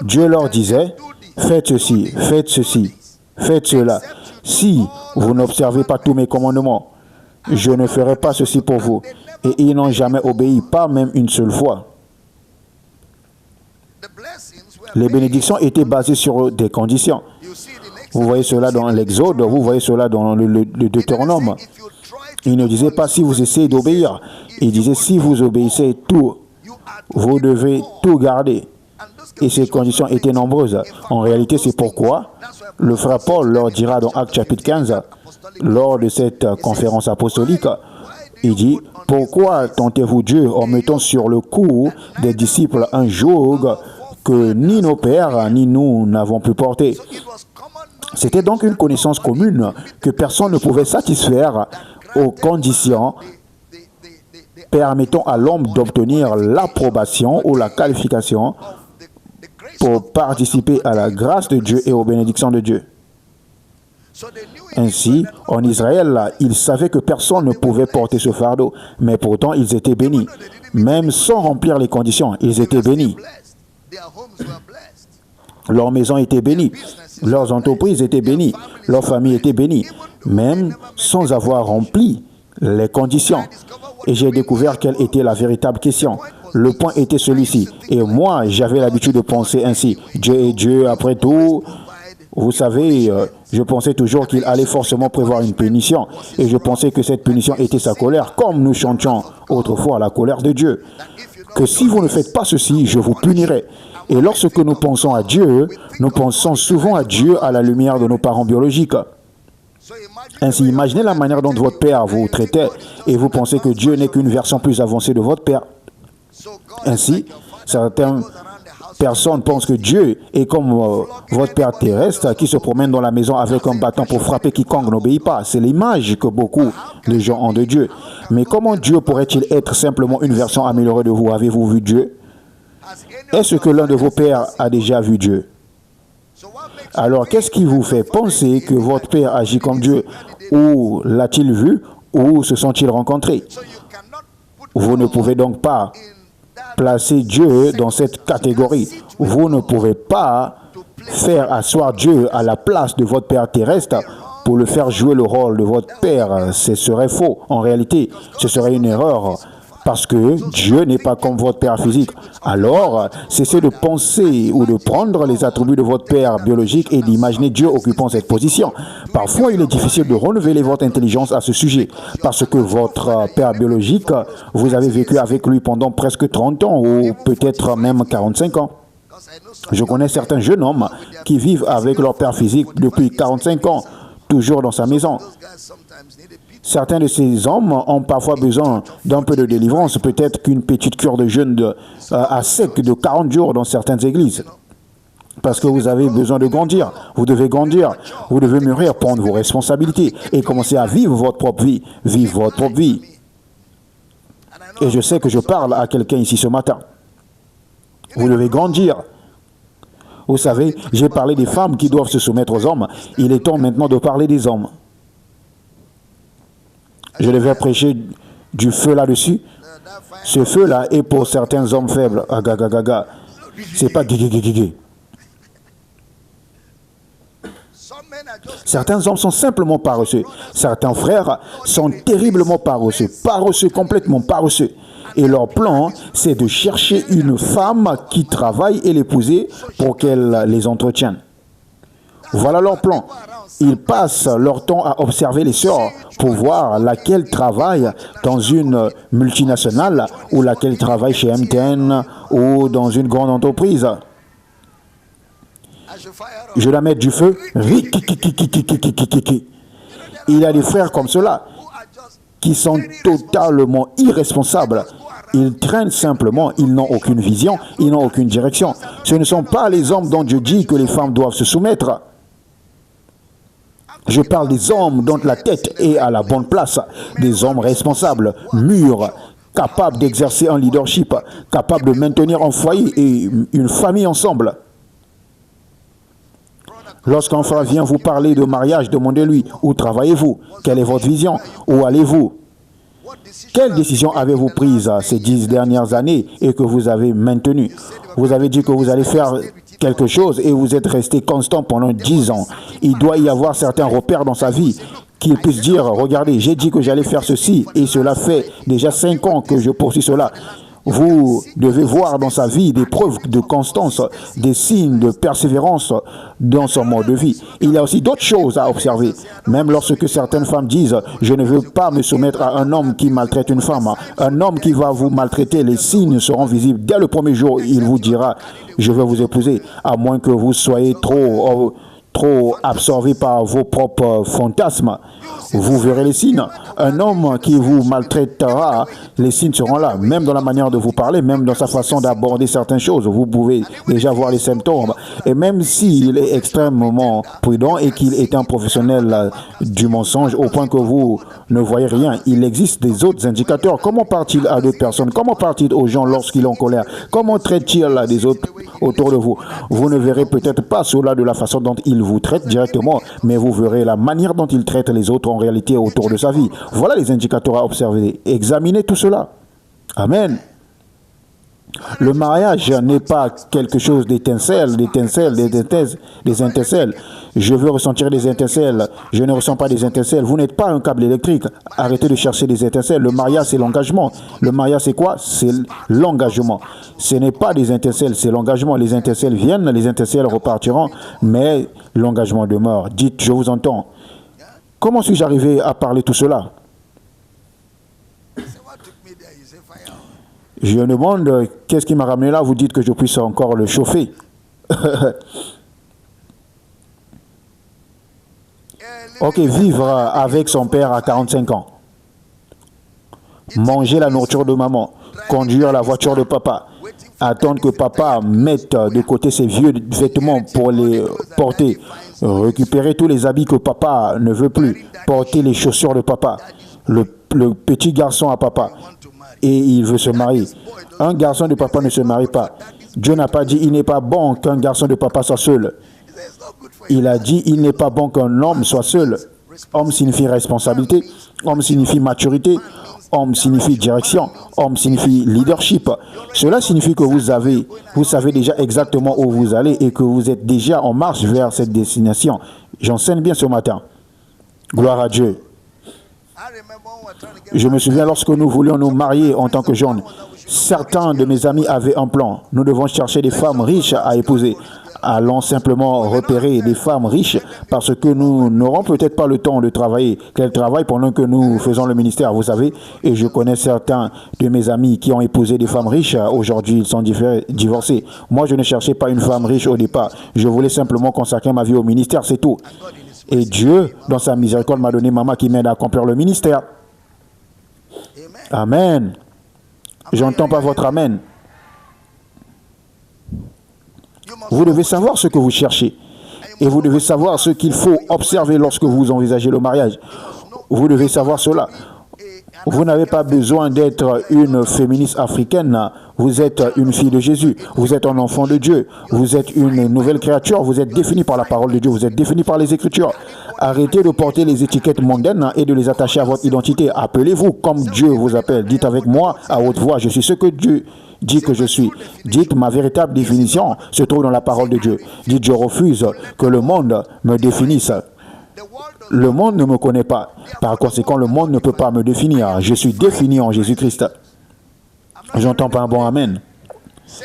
Dieu leur disait, faites ceci, faites ceci, faites cela. Si vous n'observez pas tous mes commandements, je ne ferai pas ceci pour vous. Et ils n'ont jamais obéi, pas même une seule fois. Les bénédictions étaient basées sur des conditions. Vous voyez cela dans l'Exode, vous voyez cela dans le Deutéronome. Il ne disait pas si vous essayez d'obéir. Il disait si vous obéissez tout, vous devez tout garder. Et ces conditions étaient nombreuses. En réalité, c'est pourquoi le frère Paul leur dira dans Actes chapitre 15, lors de cette conférence apostolique, il dit, pourquoi tentez-vous Dieu en mettant sur le cou des disciples un joug que ni nos pères ni nous n'avons pu porter? C'était donc une connaissance commune que personne ne pouvait satisfaire aux conditions permettant à l'homme d'obtenir l'approbation ou la qualification pour participer à la grâce de Dieu et aux bénédictions de Dieu. Ainsi, en Israël, ils savaient que personne ne pouvait porter ce fardeau, mais pourtant ils étaient bénis. Même sans remplir les conditions, ils étaient bénis. Leur maison était bénie, leurs entreprises étaient bénies, leur famille était bénie, même sans avoir rempli les conditions. Et j'ai découvert quelle était la véritable question. Le point était celui-ci. Et moi, j'avais l'habitude de penser ainsi. Dieu est Dieu, après tout. Vous savez, je pensais toujours qu'il allait forcément prévoir une punition. Et je pensais que cette punition était sa colère, comme nous chantions autrefois la colère de Dieu. Que si vous ne faites pas ceci, je vous punirai. Et lorsque nous pensons à Dieu, nous pensons souvent à Dieu à la lumière de nos parents biologiques. Ainsi, imaginez la manière dont votre père vous traitait et vous pensez que Dieu n'est qu'une version plus avancée de votre père. Ainsi, certaines personnes pensent que Dieu est comme votre père terrestre qui se promène dans la maison avec un bâton pour frapper quiconque n'obéit pas. C'est l'image que beaucoup de gens ont de Dieu. Mais comment Dieu pourrait-il être simplement une version améliorée de vous? Avez-vous vu Dieu? Est-ce que l'un de vos pères a déjà vu Dieu? Alors, qu'est-ce qui vous fait penser que votre père agit comme Dieu? Où l'a-t-il vu? Où se sont-ils rencontrés? Vous ne pouvez donc pas placer Dieu dans cette catégorie. Vous ne pouvez pas faire asseoir Dieu à la place de votre père terrestre pour le faire jouer le rôle de votre père. Ce serait faux. En réalité, ce serait une erreur. Parce que Dieu n'est pas comme votre père physique. Alors, cessez de penser ou de prendre les attributs de votre père biologique et d'imaginer Dieu occupant cette position. Parfois, il est difficile de renouveler votre intelligence à ce sujet. Parce que votre père biologique, vous avez vécu avec lui pendant presque 30 ans ou peut-être même 45 ans. Je connais certains jeunes hommes qui vivent avec leur père physique depuis 45 ans, toujours dans sa maison. Certains de ces hommes ont parfois besoin d'un peu de délivrance, peut-être qu'une petite cure de jeûne à sec de 40 jours dans certaines églises. Parce que vous avez besoin de grandir. Vous devez grandir. Vous devez mûrir, prendre vos responsabilités et commencer à vivre votre propre vie. Vivre votre propre vie. Et je sais que je parle à quelqu'un ici ce matin. Vous devez grandir. Vous savez, j'ai parlé des femmes qui doivent se soumettre aux hommes. Il est temps maintenant de parler des hommes. Je devais prêcher du feu là-dessus. Ce feu-là est pour certains hommes faibles. Agagagaga. C'est pas gégégégégé. Certains hommes sont simplement paresseux. Certains frères sont terriblement paresseux. Paresseux, complètement paresseux. Et leur plan, c'est de chercher une femme qui travaille et l'épouser pour qu'elle les entretienne. Voilà leur plan. Ils passent leur temps à observer les sœurs pour voir laquelle travaille dans une multinationale ou laquelle travaille chez MTN ou dans une grande entreprise. Je la mets du feu. Il y a des frères comme cela qui sont totalement irresponsables. Ils traînent simplement, ils n'ont aucune vision, ils n'ont aucune direction. Ce ne sont pas les hommes dont Dieu dit que les femmes doivent se soumettre. Je parle des hommes dont la tête est à la bonne place, des hommes responsables, mûrs, capables d'exercer un leadership, capables de maintenir un foyer et une famille ensemble. Lorsqu'un frère vient vous parler de mariage, demandez-lui, où travaillez-vous? Quelle est votre vision? Où allez-vous? Quelle décision avez-vous prise ces 10 dernières années et que vous avez maintenue? Vous avez dit que vous allez faire quelque chose et vous êtes resté constant pendant 10 ans. Il doit y avoir certains repères dans sa vie qu'il puisse dire, regardez, j'ai dit que j'allais faire ceci et cela fait déjà 5 ans que je poursuis cela. Vous devez voir dans sa vie des preuves de constance, des signes de persévérance dans son mode de vie. Il y a aussi d'autres choses à observer. Même lorsque certaines femmes disent « Je ne veux pas me soumettre à un homme qui maltraite une femme », un homme qui va vous maltraiter, les signes seront visibles. Dès le premier jour, il vous dira « Je veux vous épouser », à moins que vous soyez trop absorbé par vos propres fantasmes. Vous verrez les signes. Un homme qui vous maltraitera, les signes seront là, même dans la manière de vous parler, même dans sa façon d'aborder certaines choses. Vous pouvez déjà voir les symptômes. Et même s'il est extrêmement prudent et qu'il est un professionnel du mensonge au point que vous ne voyez rien, il existe des autres indicateurs. Comment parle-t-il à deux personnes? Comment parle-t-il aux gens lorsqu'il est en colère? Comment traite-t-il des autres autour de vous? Vous ne verrez peut-être pas cela de la façon dont il vous traite directement, mais vous verrez la manière dont il traite les autres en réalité autour de sa vie. Voilà les indicateurs à observer. Examinez tout cela. Amen. Le mariage n'est pas quelque chose d'étincelle, des étincelles. Je veux ressentir des étincelles. Je ne ressens pas des étincelles. Vous n'êtes pas un câble électrique. Arrêtez de chercher des étincelles. Le mariage, c'est l'engagement. Le mariage, c'est quoi? C'est l'engagement. Ce n'est pas des étincelles, c'est l'engagement. Les étincelles viennent, les étincelles repartiront, mais l'engagement demeure. Dites, je vous entends. Comment suis-je arrivé à parler tout cela? Je demande, qu'est-ce qui m'a ramené là? Vous dites que je puisse encore le chauffer. Ok, vivre avec son père à 45 ans. Manger la nourriture de maman. Conduire la voiture de papa. Attendre que papa mette de côté ses vieux vêtements pour les porter. Récupérer tous les habits que papa ne veut plus. Porter les chaussures de papa. Le petit garçon à papa. Et il veut se marier. Un garçon de papa ne se marie pas. Dieu n'a pas dit il n'est pas bon qu'un garçon de papa soit seul. Il a dit il n'est pas bon qu'un homme soit seul. Homme signifie responsabilité. Homme signifie maturité. Homme signifie direction. Homme signifie leadership. Cela signifie que vous savez déjà exactement où vous allez et que vous êtes déjà en marche vers cette destination. J'enseigne bien ce matin. Gloire à Dieu. Je me souviens lorsque nous voulions nous marier en tant que jeunes, certains de mes amis avaient un plan. Nous devons chercher des femmes riches à épouser. Allons simplement repérer des femmes riches parce que nous n'aurons peut-être pas le temps de travailler, qu'elles travaillent pendant que nous faisons le ministère, vous savez. Et je connais certains de mes amis qui ont épousé des femmes riches. Aujourd'hui, ils sont divorcés. Moi, je ne cherchais pas une femme riche au départ. Je voulais simplement consacrer ma vie au ministère, c'est tout. Et Dieu, dans sa miséricorde, m'a donné maman qui m'aide à accomplir le ministère. Amen. J'entends pas votre amen. Vous devez savoir ce que vous cherchez. Et vous devez savoir ce qu'il faut observer lorsque vous envisagez le mariage. Vous devez savoir cela. Vous n'avez pas besoin d'être une féministe africaine. Vous êtes une fille de Jésus. Vous êtes un enfant de Dieu. Vous êtes une nouvelle créature. Vous êtes défini par la parole de Dieu. Vous êtes défini par les Écritures. Arrêtez de porter les étiquettes mondaines et de les attacher à votre identité. Appelez-vous comme Dieu vous appelle. Dites avec moi à haute voix, je suis ce que Dieu dit que je suis. Dites, ma véritable définition se trouve dans la parole de Dieu. Dites, je refuse que le monde me définisse. Le monde ne me connaît pas. Par conséquent, le monde ne peut pas me définir. Je suis défini en Jésus-Christ. J'entends pas un bon amen.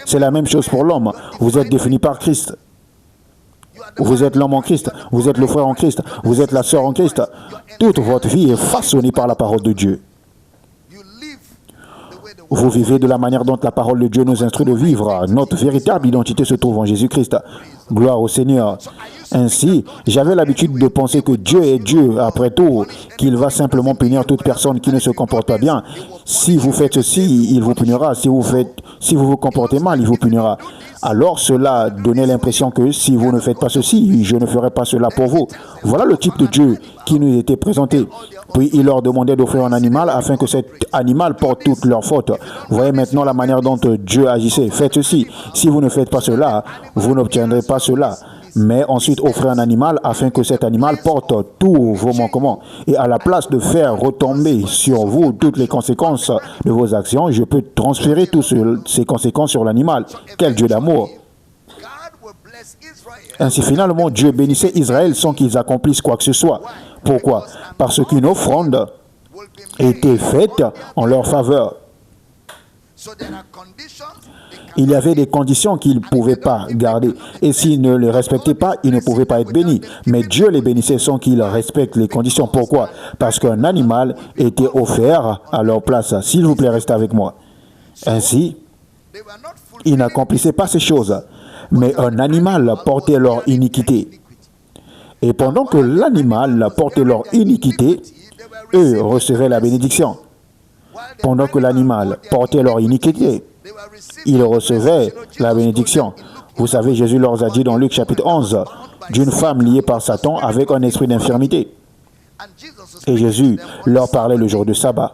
C'est la même chose pour l'homme. Vous êtes défini par Christ. Vous êtes l'homme en Christ. Vous êtes le frère en Christ. Vous êtes la sœur en Christ. Toute votre vie est façonnée par la parole de Dieu. Vous vivez de la manière dont la parole de Dieu nous instruit de vivre. Notre véritable identité se trouve en Jésus-Christ. Gloire au Seigneur. Ainsi, j'avais l'habitude de penser que Dieu est Dieu, après tout, qu'il va simplement punir toute personne qui ne se comporte pas bien. Si vous faites ceci, il vous punira. Si vous vous comportez mal, il vous punira. Alors cela donnait l'impression que si vous ne faites pas ceci, je ne ferai pas cela pour vous. Voilà le type de Dieu qui nous était présenté. Puis il leur demandait d'offrir un animal afin que cet animal porte toutes leurs fautes. Voyez maintenant la manière dont Dieu agissait. Faites ceci. Si vous ne faites pas cela, vous n'obtiendrez pas cela. Mais ensuite offrez un animal afin que cet animal porte tous vos manquements. Et à la place de faire retomber sur vous toutes les conséquences de vos actions, je peux transférer toutes ces conséquences sur l'animal. Quel Dieu d'amour! Ainsi finalement, Dieu bénissait Israël sans qu'ils accomplissent quoi que ce soit. Pourquoi? Parce qu'une offrande était faite en leur faveur. Il y avait des conditions qu'ils ne pouvaient pas garder. Et s'ils ne les respectaient pas, ils ne pouvaient pas être bénis. Mais Dieu les bénissait sans qu'ils respectent les conditions. Pourquoi? Parce qu'un animal était offert à leur place. S'il vous plaît, restez avec moi. Ainsi, ils n'accomplissaient pas ces choses. Mais un animal portait leur iniquité. Et pendant que l'animal portait leur iniquité, eux recevaient la bénédiction. Pendant que l'animal portait leur iniquité, ils recevaient la bénédiction. Vous savez, Jésus leur a dit dans Luc chapitre 11, d'une femme liée par Satan avec un esprit d'infirmité. Et Jésus leur parlait le jour de sabbat.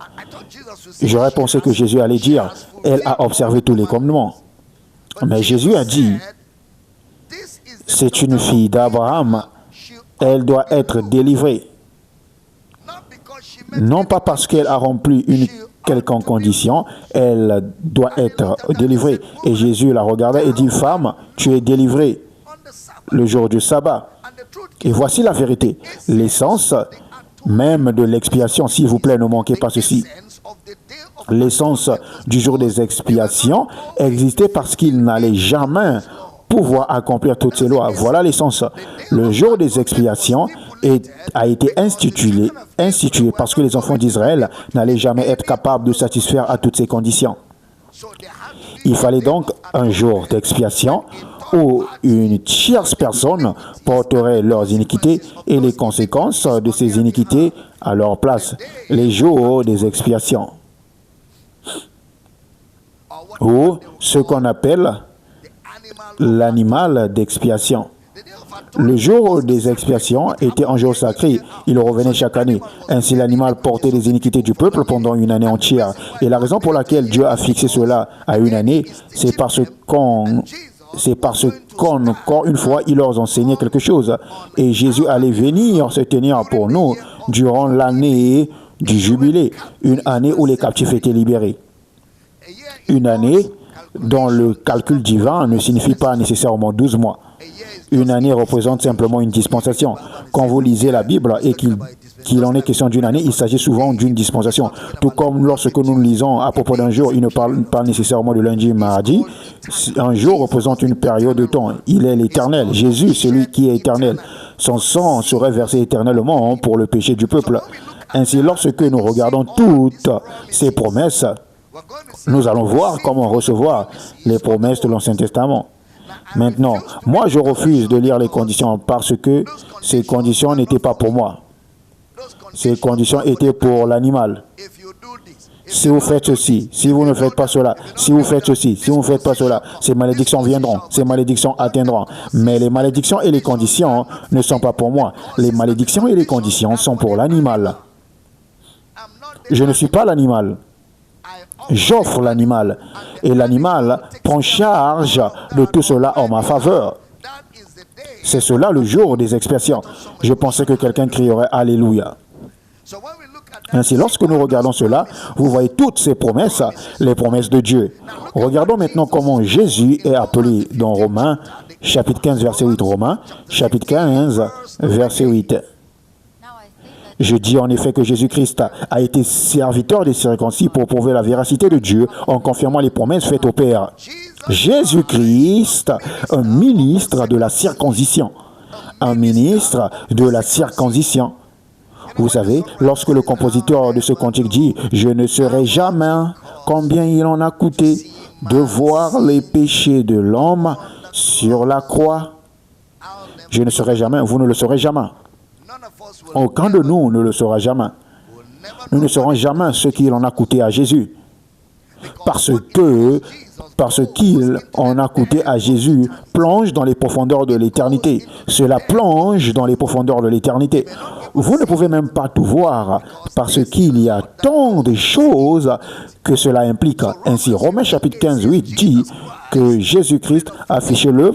J'aurais pensé que Jésus allait dire, elle a observé tous les commandements. Mais Jésus a dit, c'est une fille d'Abraham, elle doit être délivrée. Non pas parce qu'elle a rempli une quelconque condition, elle doit être délivrée. Et Jésus la regardait et dit, femme, tu es délivrée le jour du sabbat. Et voici la vérité. L'essence même de l'expiation, s'il vous plaît, ne manquez pas ceci. L'essence du jour des expiations existait parce qu'il n'allait jamais pouvoir accomplir toutes ces lois. Voilà l'essence. Le jour des expiations a été institué parce que les enfants d'Israël n'allaient jamais être capables de satisfaire à toutes ces conditions. Il fallait donc un jour d'expiation où une tierce personne porterait leurs iniquités et les conséquences de ces iniquités à leur place. Les jours des expiations. Ou ce qu'on appelle l'animal d'expiation. Le jour des expiations était un jour sacré. Il revenait chaque année. Ainsi, l'animal portait les iniquités du peuple pendant une année entière. Et la raison pour laquelle Dieu a fixé cela à une année, c'est parce qu'encore une fois, il leur enseignait quelque chose. Et Jésus allait venir se tenir pour nous durant l'année du jubilé, une année où les captifs étaient libérés. Une année dont le calcul divin ne signifie pas nécessairement 12 mois. Une année représente simplement une dispensation. Quand vous lisez la Bible et qu'il en est question d'une année, il s'agit souvent d'une dispensation. Tout comme lorsque nous lisons à propos d'un jour, il ne parle pas nécessairement de lundi, mardi. Un jour représente une période de temps. Il est l'éternel. Jésus, celui qui est éternel. Son sang serait versé éternellement pour le péché du peuple. Ainsi, lorsque nous regardons toutes ces promesses, nous allons voir comment recevoir les promesses de l'Ancien Testament. Maintenant, moi je refuse de lire les conditions parce que ces conditions n'étaient pas pour moi. Ces conditions étaient pour l'animal. Si vous faites ceci, si vous ne faites pas cela, si vous faites ceci, si vous ne faites pas cela, ces malédictions viendront, ces malédictions atteindront. Mais les malédictions et les conditions ne sont pas pour moi. Les malédictions et les conditions sont pour l'animal. Je ne suis pas l'animal. J'offre l'animal. Et l'animal prend charge de tout cela en ma faveur. C'est cela le jour des expiations. Je pensais que quelqu'un crierait Alléluia. Ainsi, lorsque nous regardons cela, vous voyez toutes ces promesses, les promesses de Dieu. Regardons maintenant comment Jésus est appelé dans Romains, chapitre 15, verset 8. Romains, chapitre 15, verset 8. Je dis en effet que Jésus-Christ a été serviteur des circoncis pour prouver la véracité de Dieu en confirmant les promesses faites au Père. Jésus-Christ, un ministre de la circoncision. Un ministre de la circoncision. Vous savez, lorsque le compositeur de ce cantique dit « Je ne saurais jamais combien il en a coûté de voir les péchés de l'homme sur la croix. » Je ne saurais jamais, vous ne le saurez jamais. Aucun de nous ne le saura jamais. Nous ne saurons jamais ce qu'il en a coûté à Jésus. Parce qu'il en a coûté à Jésus plonge dans les profondeurs de l'éternité. Cela plonge dans les profondeurs de l'éternité. Vous ne pouvez même pas tout voir parce qu'il y a tant de choses que cela implique. Ainsi, Romains chapitre 15, 8 dit que Jésus-Christ, affichez-le,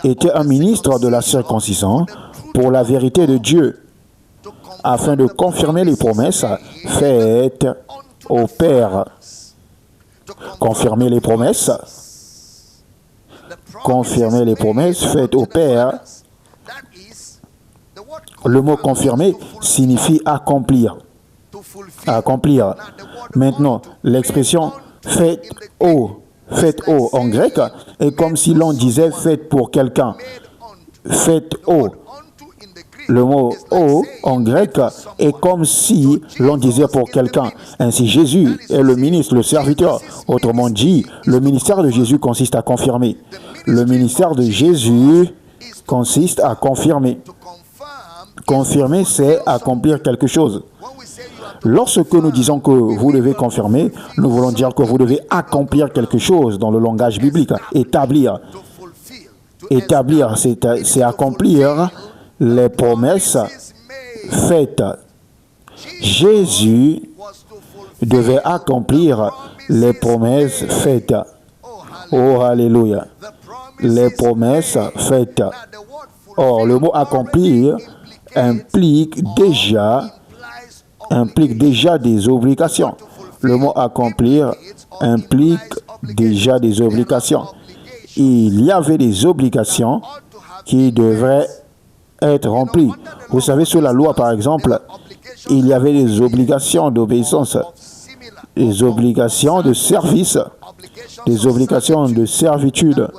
était un ministre de la circoncision pour la vérité de Dieu, afin de confirmer les promesses faites au Père. Confirmer les promesses faites au Père. Le mot confirmer signifie accomplir. Accomplir. Maintenant, l'expression faites au en grec est comme si l'on disait faites pour quelqu'un. Faites au. Le mot « o » en grec est comme si l'on disait pour quelqu'un. Ainsi, Jésus est le ministre, le serviteur. Autrement dit, le ministère de Jésus consiste à confirmer. Le ministère de Jésus consiste à confirmer. Confirmer, c'est accomplir quelque chose. Lorsque nous disons que vous devez confirmer, nous voulons dire que vous devez accomplir quelque chose dans le langage biblique. Établir. Établir, c'est accomplir les promesses faites. Jésus devait accomplir les promesses faites. Oh, alléluia. Les promesses faites. Or, le mot accomplir implique déjà des obligations. Le mot accomplir implique déjà des obligations. Il y avait des obligations qui devraient être remplies. Vous savez, sous la loi, par exemple, il y avait des obligations d'obéissance, des obligations de service, des obligations de servitude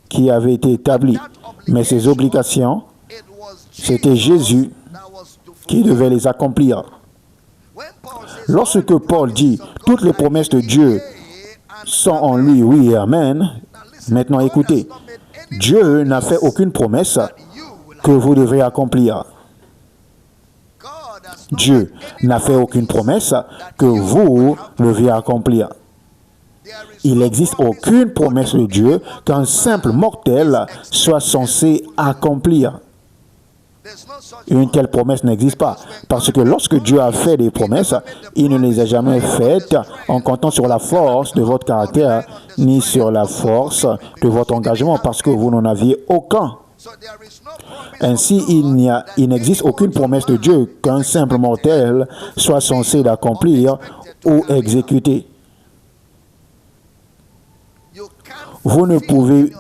qui avaient été établies. Mais ces obligations, c'était Jésus qui devait les accomplir. Lorsque Paul dit « Toutes les promesses de Dieu sont en lui, oui et amen », maintenant écoutez, Dieu n'a fait aucune promesse que vous devrez accomplir. Dieu n'a fait aucune promesse que vous deviez accomplir. Il n'existe aucune promesse de Dieu qu'un simple mortel soit censé accomplir. Une telle promesse n'existe pas. Parce que lorsque Dieu a fait des promesses, il ne les a jamais faites en comptant sur la force de votre caractère, ni sur la force de votre engagement, parce que vous n'en aviez aucun. Ainsi, il n'existe aucune promesse de Dieu qu'un simple mortel soit censé l'accomplir ou exécuter. Vous ne pouvez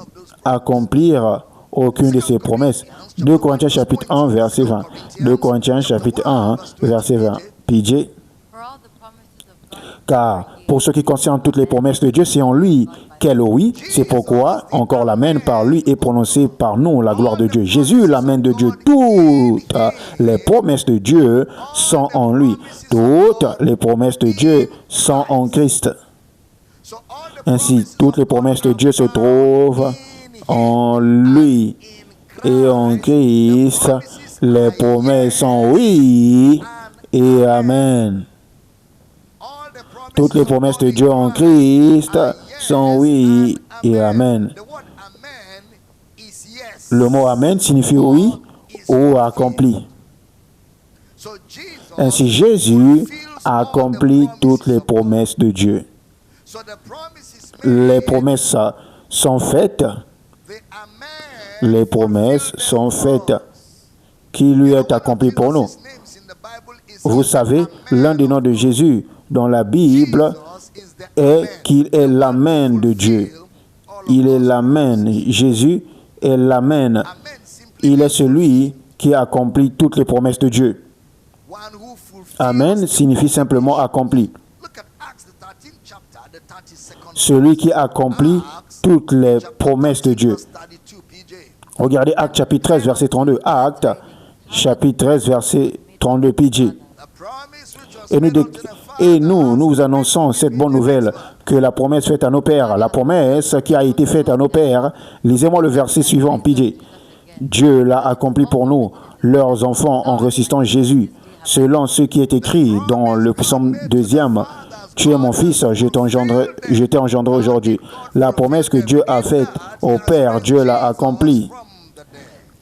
accomplir aucune de ces promesses. 2 Corinthiens chapitre 1, verset 20. 2 Corinthiens chapitre 1, verset 20. PJ. Car pour ce qui concerne toutes les promesses de Dieu, c'est en lui qu'elle oui. C'est pourquoi encore l'amen par lui est prononcé par nous, la gloire de Dieu. Jésus, l'amen de Dieu. Toutes les promesses de Dieu sont en lui. Toutes les promesses de Dieu sont en Christ. Ainsi, toutes les promesses de Dieu se trouvent en lui et en Christ. Les promesses sont oui et amen. Toutes les promesses de Dieu en Christ sont oui et amen. Le mot amen signifie oui ou accompli. Ainsi, Jésus accomplit toutes les promesses de Dieu. Les promesses sont faites. Les promesses sont faites qui lui est accompli pour nous. Vous savez, l'un des noms de Jésus dans la Bible est qu'il est l'amen de Dieu. Il est l'amen. Jésus est l'amen. Il est celui qui accomplit toutes les promesses de Dieu. Amen signifie simplement accompli. Celui qui accomplit toutes les promesses de Dieu. Regardez Actes chapitre 13, verset 32. Actes chapitre 13, verset 32, PG. Et nous vous annonçons cette bonne nouvelle, que la promesse faite à nos pères, la promesse qui a été faite à nos pères, lisez-moi le verset suivant, PG. Dieu l'a accompli pour nous, leurs enfants, en ressuscitant Jésus, selon ce qui est écrit dans le psaume 2e. Tu es mon fils, je t'ai engendré aujourd'hui. La promesse que Dieu a faite au Père, Dieu l'a accomplie.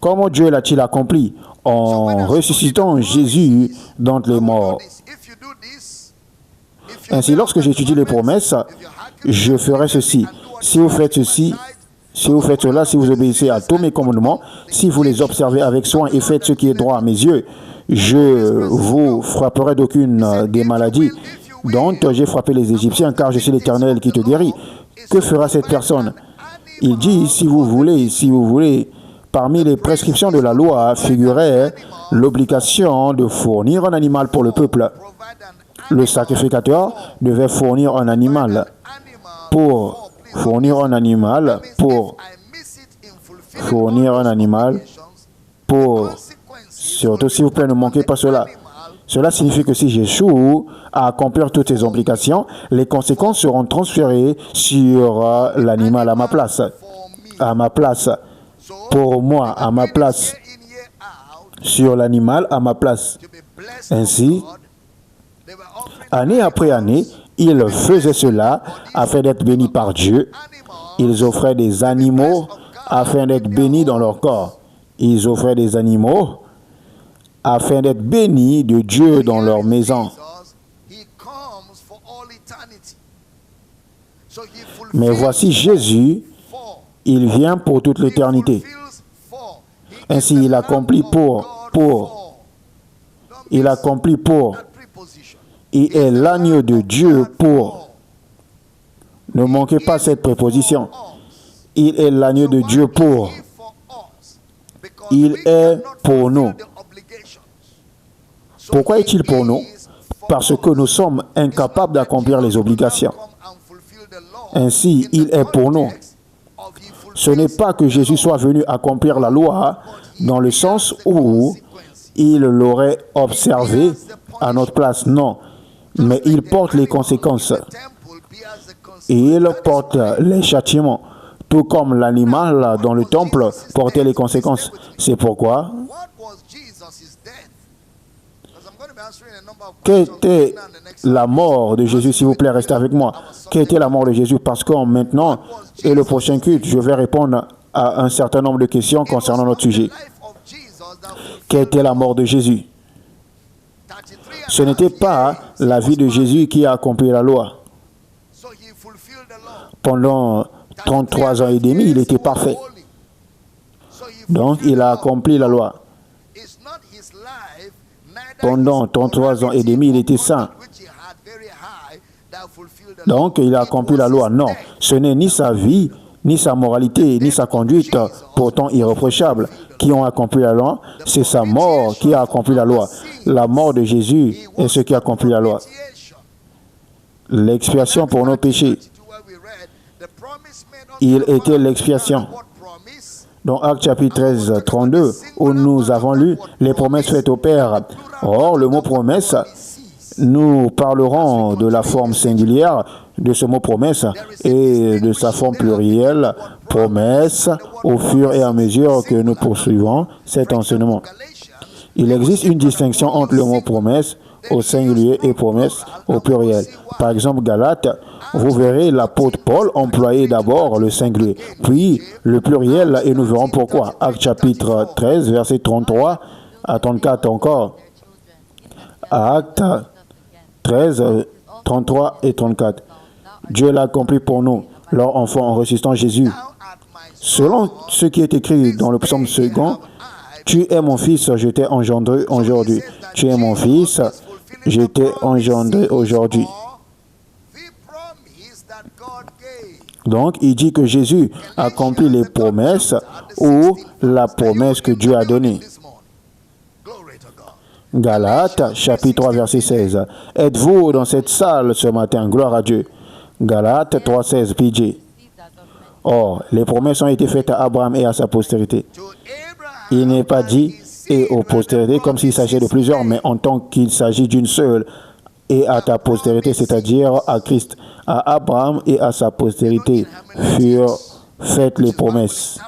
Comment Dieu l'a-t-il accompli? En ressuscitant Jésus d'entre les morts. Ainsi, lorsque j'étudie les promesses, je ferai ceci. Si vous faites ceci, si vous faites cela, si vous obéissez à tous mes commandements, si vous les observez avec soin et faites ce qui est droit à mes yeux, je vous frapperai d'aucune des maladies dont j'ai frappé les Égyptiens, car je suis l'Éternel qui te guérit. Que fera cette personne? Il dit, si vous voulez, parmi les prescriptions de la loi figurait l'obligation de fournir un animal pour le peuple. Le sacrificateur devait fournir un animal surtout s'il vous plaît, ne manquez pas cela. Cela signifie que si j'échoue à accomplir toutes ces obligations, les conséquences seront transférées sur l'animal à ma place. Pour moi, à ma place. Sur l'animal à ma place. Ainsi, année après année, ils faisaient cela afin d'être bénis par Dieu. Ils offraient des animaux afin d'être bénis dans leur corps. Ils offraient des animaux afin d'être bénis de Dieu dans leur maison. Mais voici Jésus, il vient pour toute l'éternité. Ainsi, il accomplit il est l'agneau de Dieu pour. Ne manquez pas cette préposition. Il est l'agneau de Dieu pour. Il est pour nous. Pourquoi est-il pour nous? Parce que nous sommes incapables d'accomplir les obligations. Ainsi, il est pour nous. Ce n'est pas que Jésus soit venu accomplir la loi dans le sens où il l'aurait observé à notre place. Non, mais il porte les conséquences. Il porte les châtiments, tout comme l'animal dans le temple portait les conséquences. C'est pourquoi qu'était la mort de Jésus, s'il vous plaît, restez avec moi. Qu'était la mort de Jésus? Parce que maintenant, et le prochain culte, je vais répondre à un certain nombre de questions concernant notre sujet. Qu'était la mort de Jésus? Ce n'était pas la vie de Jésus qui a accompli la loi. Pendant 33 ans et demi, il était parfait. Donc, il a accompli la loi. Pendant 33 ans et demi, il était saint. Donc, il a accompli la loi. Non, ce n'est ni sa vie, ni sa moralité, ni sa conduite, pourtant irréprochable, qui ont accompli la loi. C'est sa mort qui a accompli la loi. La mort de Jésus est ce qui a accompli la loi. L'expiation pour nos péchés. Il était l'expiation. Dans Actes chapitre 13, 32, où nous avons lu les promesses faites au Père. Or, le mot promesse, nous parlerons de la forme singulière de ce mot promesse et de sa forme plurielle, promesse, au fur et à mesure que nous poursuivons cet enseignement. Il existe une distinction entre le mot promesse au singulier et promesse au pluriel. Par exemple, Galates, vous verrez l'apôtre Paul employer d'abord le singulier, puis le pluriel, et nous verrons pourquoi. Actes chapitre 13, verset 33 à 34 encore. Actes 13, 33 et 34. Dieu l'a accompli pour nous, leur enfant, en ressuscitant Jésus. Selon ce qui est écrit dans le psaume second, tu es mon fils, je t'ai engendré aujourd'hui. Tu es mon fils, je t'ai engendré aujourd'hui. Donc, il dit que Jésus accomplit les promesses ou la promesse que Dieu a donnée. Galates, chapitre 3, verset 16. Êtes-vous dans cette salle ce matin? Gloire à Dieu. Galates 3, 16, PJ. Or, les promesses ont été faites à Abraham et à sa postérité. Il n'est pas dit et aux postérités comme s'il s'agissait de plusieurs, mais en tant qu'il s'agit d'une seule, et à ta postérité, c'est-à-dire à Christ. À Abraham et à sa postérité furent faites les promesses.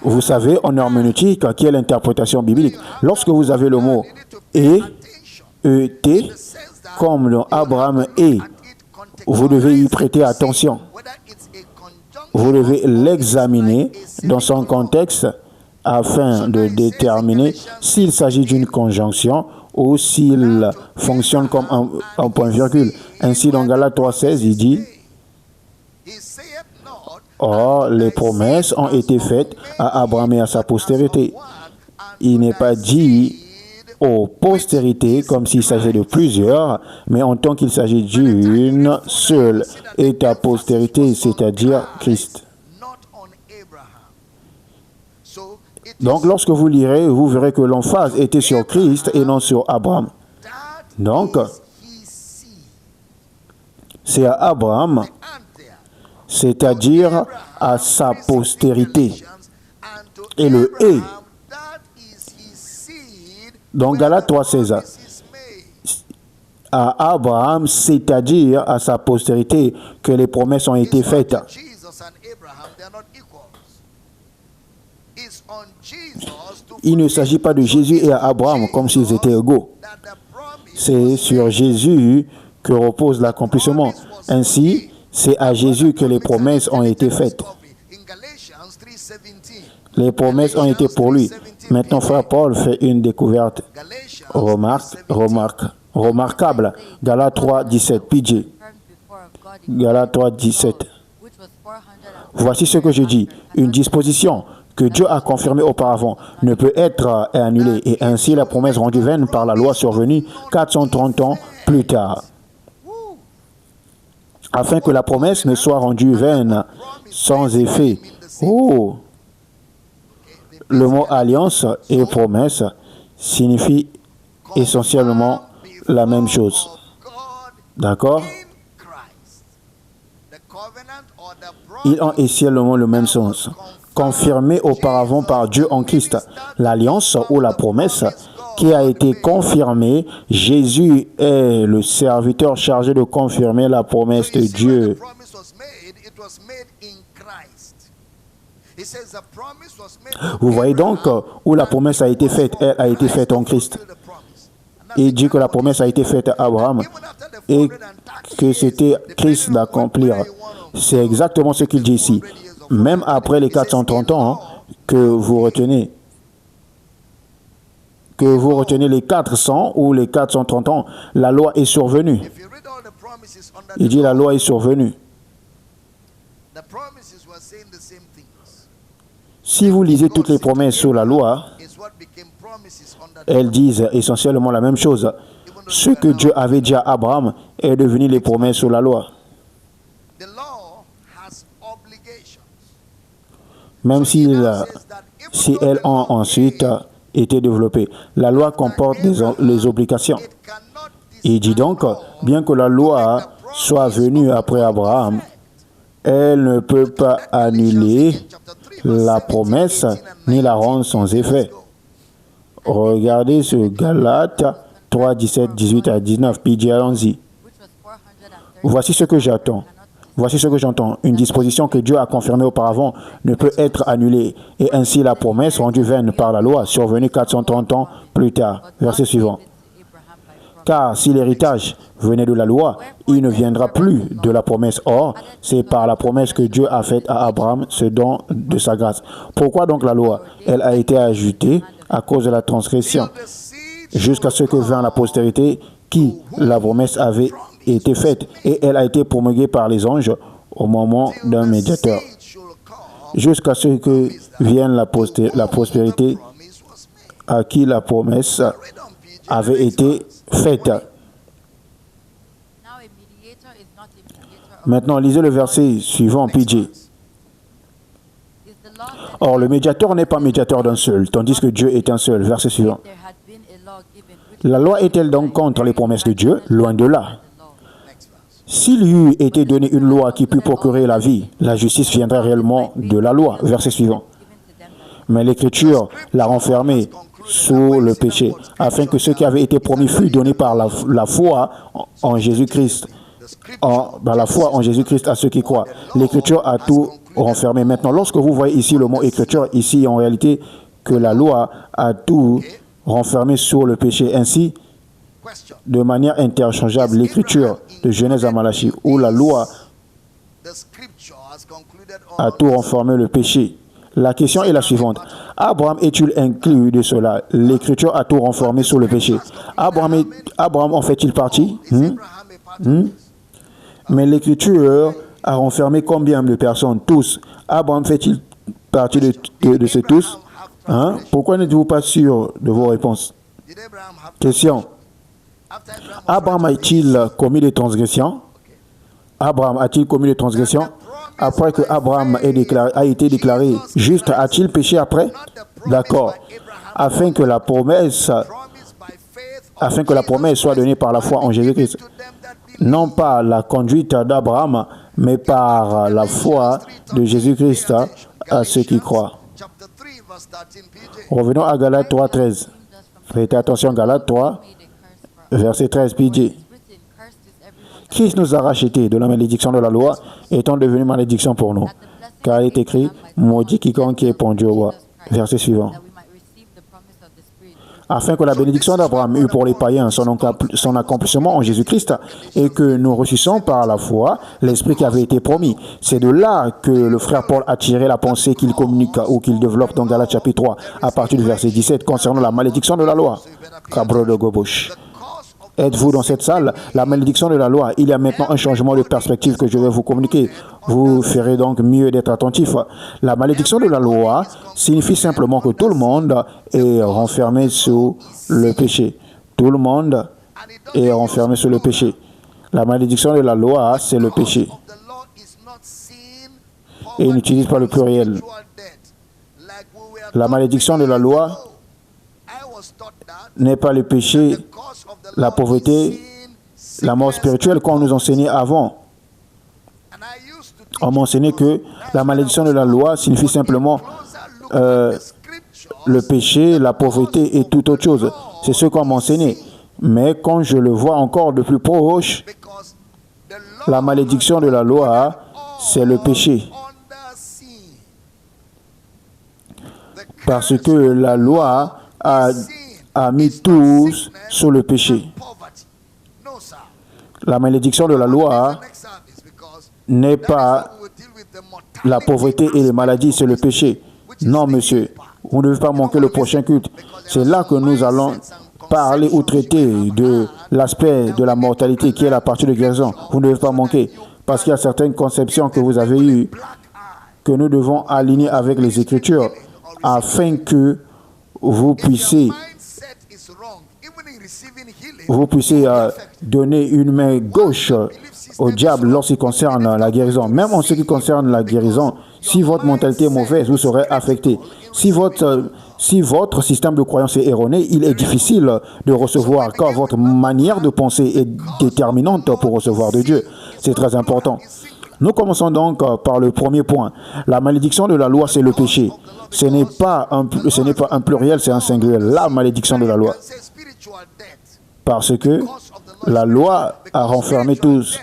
Vous savez, en herméneutique, quelle interprétation biblique? Lorsque vous avez le mot « et », « et », comme dans Abraham « et », vous devez y prêter attention. Vous devez l'examiner dans son contexte afin de déterminer s'il s'agit d'une conjonction ou s'il fonctionne comme un point-virgule. Ainsi, dans Galates 3,16, il dit « Or, les promesses ont été faites à Abraham et à sa postérité. » Il n'est pas dit aux postérités comme s'il s'agissait de plusieurs, mais en tant qu'il s'agit d'une seule, et ta postérité, c'est-à-dire Christ. Donc, lorsque vous lirez, vous verrez que l'emphase était sur Christ et non sur Abraham. Donc, c'est à Abraham, c'est-à-dire à sa postérité. Et le « et », dans Galates 3,16, à Abraham, c'est-à-dire à sa postérité, que les promesses ont été faites. Il ne s'agit pas de Jésus et à Abraham comme s'ils étaient égaux. C'est sur Jésus que repose l'accomplissement. Ainsi, c'est à Jésus que les promesses ont été faites. Les promesses ont été pour lui. Maintenant, frère Paul fait une découverte remarquable. Galates 3, 17, PJ. Galates 3, 17. Voici ce que je dis. Une disposition que Dieu a confirmée auparavant ne peut être annulée, et ainsi la promesse rendue vaine par la loi survenue 430 ans plus tard. Afin que la promesse ne soit rendue vaine sans effet. Oh! Le mot alliance et promesse signifient essentiellement la même chose. D'accord? Ils ont essentiellement le même sens. Confirmé auparavant par Dieu en Christ. L'alliance ou la promesse qui a été confirmée, Jésus est le serviteur chargé de confirmer la promesse de Dieu. Vous voyez donc où la promesse a été faite, elle a été faite en Christ. Il dit que la promesse a été faite à Abraham et que c'était Christ d'accomplir. C'est exactement ce qu'il dit ici. Même après les 430 ans que vous retenez les 400 ou les 430 ans, la loi est survenue. Il dit la loi est survenue. Si vous lisez toutes les promesses sur la loi, elles disent essentiellement la même chose. Ce que Dieu avait dit à Abraham est devenu les promesses sur la loi. Même si elles ont ensuite été développées. La loi comporte les obligations. Il dit donc, bien que la loi soit venue après Abraham, elle ne peut pas annuler la promesse ni la rendre sans effet. Regardez ce Galates 3, 17, 18 à 19, puis allons-y. Voici ce que j'attends. Voici ce que j'entends. Une disposition que Dieu a confirmée auparavant ne peut être annulée. Et ainsi la promesse rendue vaine par la loi, survenue 430 ans plus tard. Verset suivant. Car si l'héritage venait de la loi, il ne viendra plus de la promesse. Or, c'est par la promesse que Dieu a faite à Abraham ce don de sa grâce. Pourquoi donc la loi? Elle a été ajoutée à cause de la transgression, jusqu'à ce que vint la postérité qui la promesse avait été faite, et elle a été promulguée par les anges au moment d'un médiateur, jusqu'à ce que vienne la prospérité à qui la promesse avait été faite. Maintenant, lisez le verset suivant, PJ. Or, le médiateur n'est pas médiateur d'un seul, tandis que Dieu est un seul. Verset suivant. La loi est-elle donc contre les promesses de Dieu? Loin de là. S'il y eût été donné une loi qui pût procurer la vie, la justice viendrait réellement de la loi. Verset suivant. Mais l'Écriture l'a renfermé sous le péché, afin que ce qui avait été promis fût donné par la foi en Jésus-Christ. La foi en Jésus-Christ à ceux qui croient. L'Écriture a tout renfermé. Maintenant, lorsque vous voyez ici le mot Écriture, ici en réalité que la loi a tout renfermé sur le péché. Ainsi, de manière interchangeable, l'Écriture de Genèse à Malachie, où la loi a tout renfermé le péché. La question est la suivante. Abraham est-il inclus de cela? L'Écriture a tout renfermé sur le péché. Abraham en fait-il partie? Mais l'Écriture a renfermé combien de personnes? Tous. Abraham fait-il partie de ces tous? Pourquoi n'êtes-vous pas sûr de vos réponses? Question. Abraham a-t-il commis des transgressions? Abraham a-t-il commis des transgressions? Après que Abraham a été déclaré juste, a-t-il péché après? D'accord. Afin que la promesse soit donnée par la foi en Jésus-Christ. Non pas la conduite d'Abraham, mais par la foi de Jésus-Christ à ceux qui croient. Revenons à Galates 3, 13. Prêtez attention, Galates 3, verset 13, PJ. Christ nous a rachetés de la malédiction de la loi, étant devenu malédiction pour nous. Car il est écrit, maudit quiconque est pendu au bois. Verset suivant. Afin que la bénédiction d'Abraham eût pour les païens son accomplissement en Jésus-Christ, et que nous reçussions par la foi l'Esprit qui avait été promis. C'est de là que le frère Paul a tiré la pensée qu'il communique ou qu'il développe dans Galates chapitre 3, à partir du verset 17, concernant la malédiction de la loi. Cabro de Gobosh. Êtes-vous dans cette salle? La malédiction de la loi. Il y a maintenant un changement de perspective que je vais vous communiquer. Vous ferez donc mieux d'être attentif. La malédiction de la loi signifie simplement que tout le monde est renfermé sous le péché. Tout le monde est renfermé sous le péché. La malédiction de la loi, c'est le péché. Et il n'utilise pas le pluriel. La malédiction de la loi n'est pas le péché, la pauvreté, la mort spirituelle qu'on nous enseignait avant. On mentionnait que la malédiction de la loi signifie simplement le péché, la pauvreté et toute autre chose. C'est ce qu'on m'enseignait. Mais quand je le vois encore de plus proche, la malédiction de la loi, c'est le péché. Parce que la loi a mis tous sous le péché. La malédiction de la loi n'est pas la pauvreté et les maladies, c'est le péché. Non, monsieur, vous ne devez pas manquer le prochain culte. C'est là que nous allons parler ou traiter de l'aspect de la mortalité qui est la partie de guérison. Vous ne devez pas manquer, parce qu'il y a certaines conceptions que vous avez eues que nous devons aligner avec les Écritures afin que vous puissiez donner une main gauche au diable lorsqu'il concerne la guérison. Même en ce qui concerne la guérison, si votre mentalité est mauvaise, vous serez affecté. Si votre système de croyance est erroné, il est difficile de recevoir, car votre manière de penser est déterminante pour recevoir de Dieu. C'est très important. Nous commençons donc par le premier point. La malédiction de la loi, c'est le péché. Ce n'est pas un pluriel, c'est un singulier. La malédiction de la loi. Parce que la loi a renfermé tous.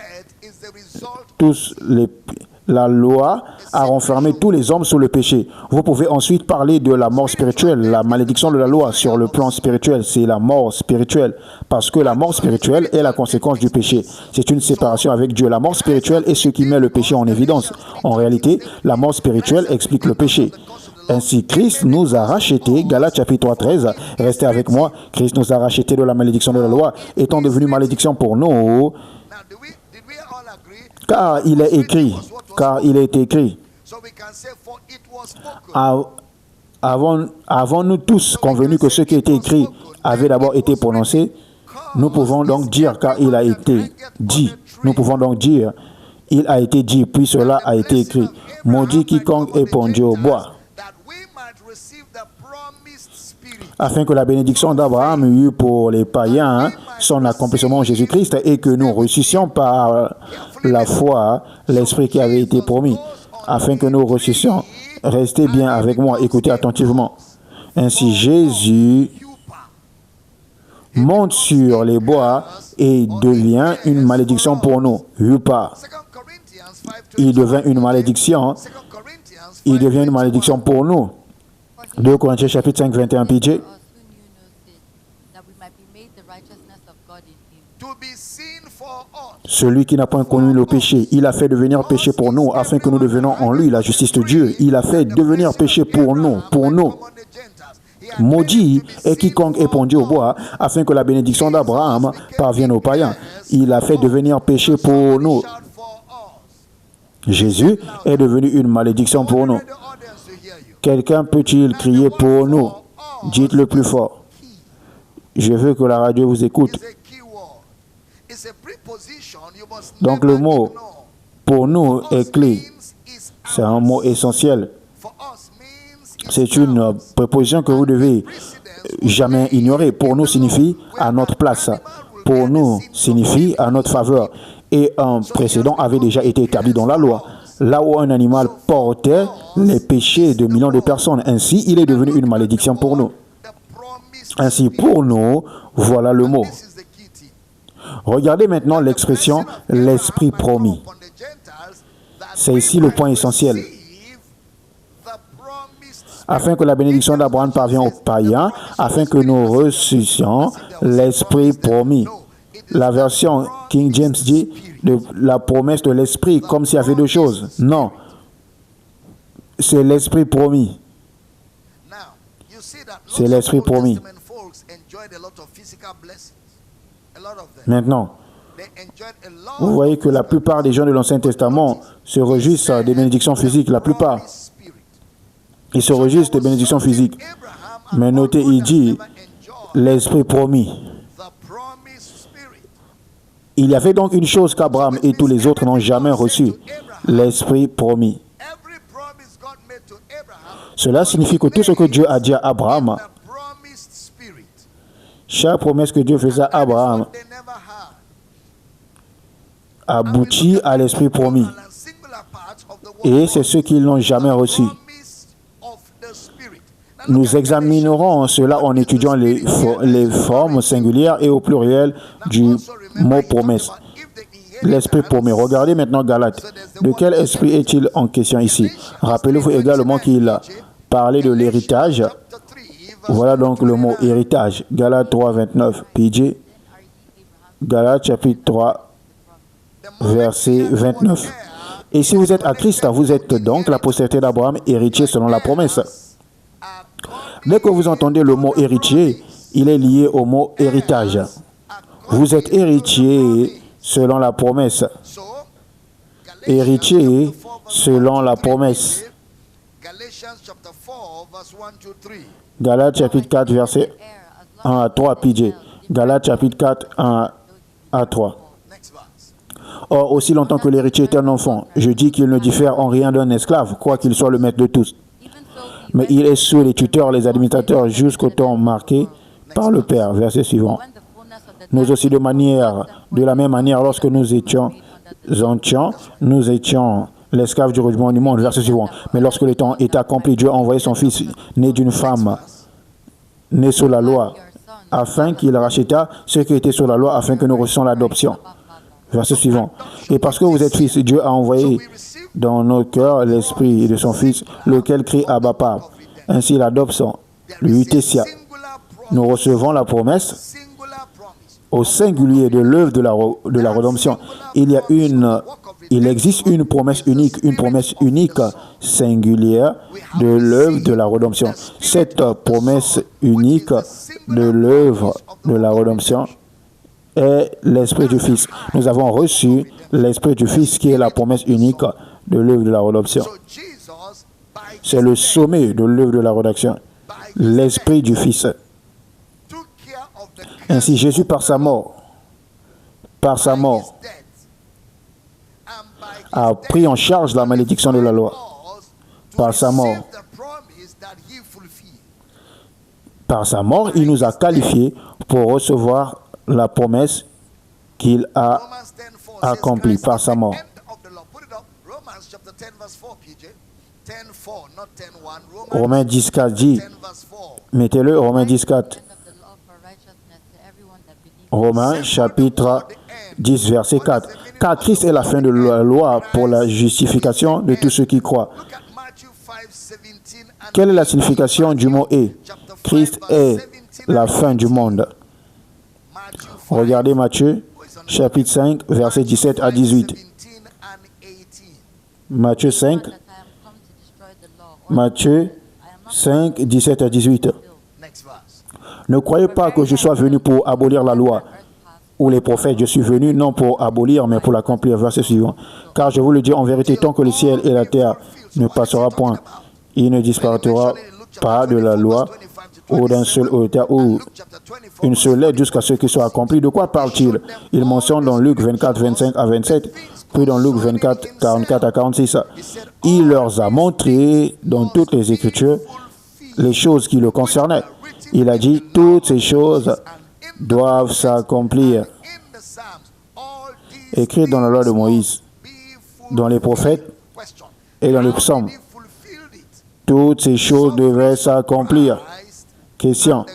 la loi a renfermé tous les hommes sous le péché. Vous pouvez ensuite parler de la mort spirituelle, la malédiction de la loi sur le plan spirituel. C'est la mort spirituelle, parce que la mort spirituelle est la conséquence du péché. C'est une séparation avec Dieu. La mort spirituelle est ce qui met le péché en évidence. En réalité, la mort spirituelle explique le péché. Ainsi, Christ nous a rachetés, Galates chapitre 3, 13, restez avec moi, Christ nous a rachetés de la malédiction de la loi, étant devenu malédiction pour nous, car il est écrit, avons-nous tous convenu que ce qui était écrit avait d'abord été prononcé? Nous pouvons donc dire, car il a été dit, nous pouvons donc dire, il a été dit, puis cela a été écrit. Maudit quiconque est pendu au bois, afin que la bénédiction d'Abraham eût pour les païens son accomplissement en Jésus-Christ et que nous reçussions par la foi l'Esprit qui avait été promis, afin que nous reçussions. Restez bien avec moi, écoutez attentivement. Ainsi Jésus monte sur les bois et devient une malédiction pour nous. Yupa. Il devient une malédiction. Il devient une malédiction pour nous. 2 Corinthiens chapitre 5, 21 PJ. Celui qui n'a point connu le péché, il a fait devenir péché pour nous, afin que nous devenions en lui la justice de Dieu. Il a fait devenir péché pour nous, Maudit est quiconque est pendu au bois, afin que la bénédiction d'Abraham parvienne aux païens. Il a fait devenir péché pour nous. Jésus est devenu une malédiction pour nous. Quelqu'un peut-il crier pour nous? Dites-le plus fort. Je veux que la radio vous écoute. Donc le mot pour nous est clé. C'est un mot essentiel. C'est une préposition que vous devez jamais ignorer. Pour nous signifie à notre place. Pour nous signifie à notre faveur. Et un précédent avait déjà été établi dans la loi. Là où un animal portait les péchés de millions de personnes. Ainsi, il est devenu une malédiction pour nous. Ainsi, pour nous, voilà le mot. Regardez maintenant l'expression « l'Esprit promis ». C'est ici le point essentiel. Afin que la bénédiction d'Abraham parvienne aux païens, afin que nous reçussions l'Esprit promis. La version King James dit la promesse de l'Esprit, comme s'il y avait deux choses. Non, c'est l'Esprit promis. C'est l'Esprit promis. Maintenant, vous voyez que la plupart des gens de l'Ancien Testament se réjouissent des bénédictions physiques. La plupart, ils se réjouissent des bénédictions physiques. Mais notez, il dit l'Esprit promis. Il y avait donc une chose qu'Abraham et tous les autres n'ont jamais reçue, l'Esprit promis. Cela signifie que tout ce que Dieu a dit à Abraham, chaque promesse que Dieu faisait à Abraham, aboutit à l'Esprit promis. Et c'est ce qu'ils n'ont jamais reçu. Nous examinerons cela en étudiant les formes singulières et au pluriel du mot promesse. L'Esprit promis. Regardez maintenant Galates. De quel esprit est-il en question ici? Rappelez-vous également qu'il a parlé de l'héritage. Voilà donc le mot héritage. Galates 3, 29. PJ. Galates chapitre 3, verset 29. Et si vous êtes à Christ, vous êtes donc la postérité d'Abraham, héritier selon la promesse. Dès que vous entendez le mot héritier, il est lié au mot héritage. Vous êtes héritier selon la promesse. Héritier selon la promesse. Galates chapitre 4, verset 1 à 3, PJ. Galates chapitre 4, 1 à 3. Or, aussi longtemps que l'héritier est un enfant, je dis qu'il ne diffère en rien d'un esclave, quoiqu'il soit le maître de tous. Mais il est sous les tuteurs, les administrateurs, jusqu'au temps marqué par le Père. Verset suivant. Nous aussi de la même manière, lorsque nous étions l'esclave du rudiment du monde. Verset suivant. Mais lorsque le temps est accompli, Dieu a envoyé son Fils, né d'une femme, né sous la loi, afin qu'il racheta ceux qui étaient sous la loi, afin que nous reçussions l'adoption. Verset suivant. Et parce que vous êtes fils, Dieu a envoyé dans nos cœurs l'esprit de son Fils, lequel crie Abba Père. Ainsi l'adoption, l'utésia. Nous recevons la promesse au singulier de l'œuvre de la rédemption. Il existe une promesse unique singulière de l'œuvre de la rédemption. Cette promesse unique de l'œuvre de la rédemption est l'Esprit du Fils. Nous avons reçu l'Esprit du Fils qui est la promesse unique de l'œuvre de la rédemption. C'est le sommet de l'œuvre de la rédemption, l'Esprit du Fils. Ainsi, Jésus, par sa mort, a pris en charge la malédiction de la loi. Par sa mort, il nous a qualifiés pour recevoir la promesse qu'il a accomplie par sa mort. Romains 10,4 dit, mettez-le, Romains 10,4. Romains chapitre 10, verset 4. Car Christ est la fin de la loi pour la justification de tous ceux qui croient. Quelle est la signification du mot « est » ? Christ est la fin du monde. Regardez Matthieu chapitre 5, verset 17 à 18. Matthieu 5, 17 à 18. Ne croyez pas que je sois venu pour abolir la loi ou les prophètes. Je suis venu non pour abolir, mais pour l'accomplir. Verset suivant. Car je vous le dis en vérité, tant que le ciel et la terre ne passera point, il ne disparaîtra pas de la loi ou d'un seul auteur ou une seule lettre jusqu'à ce qu'il soit accompli. De quoi parle-t-il? Il mentionne dans Luc 24, 25 à 27, puis dans Luc 24, 44 à 46. Il leur a montré dans toutes les Écritures les choses qui le concernaient. Il a dit, toutes ces choses doivent s'accomplir. Écrites dans la loi de Moïse, dans les prophètes et dans les psaumes. Toutes ces choses devaient s'accomplir. Question.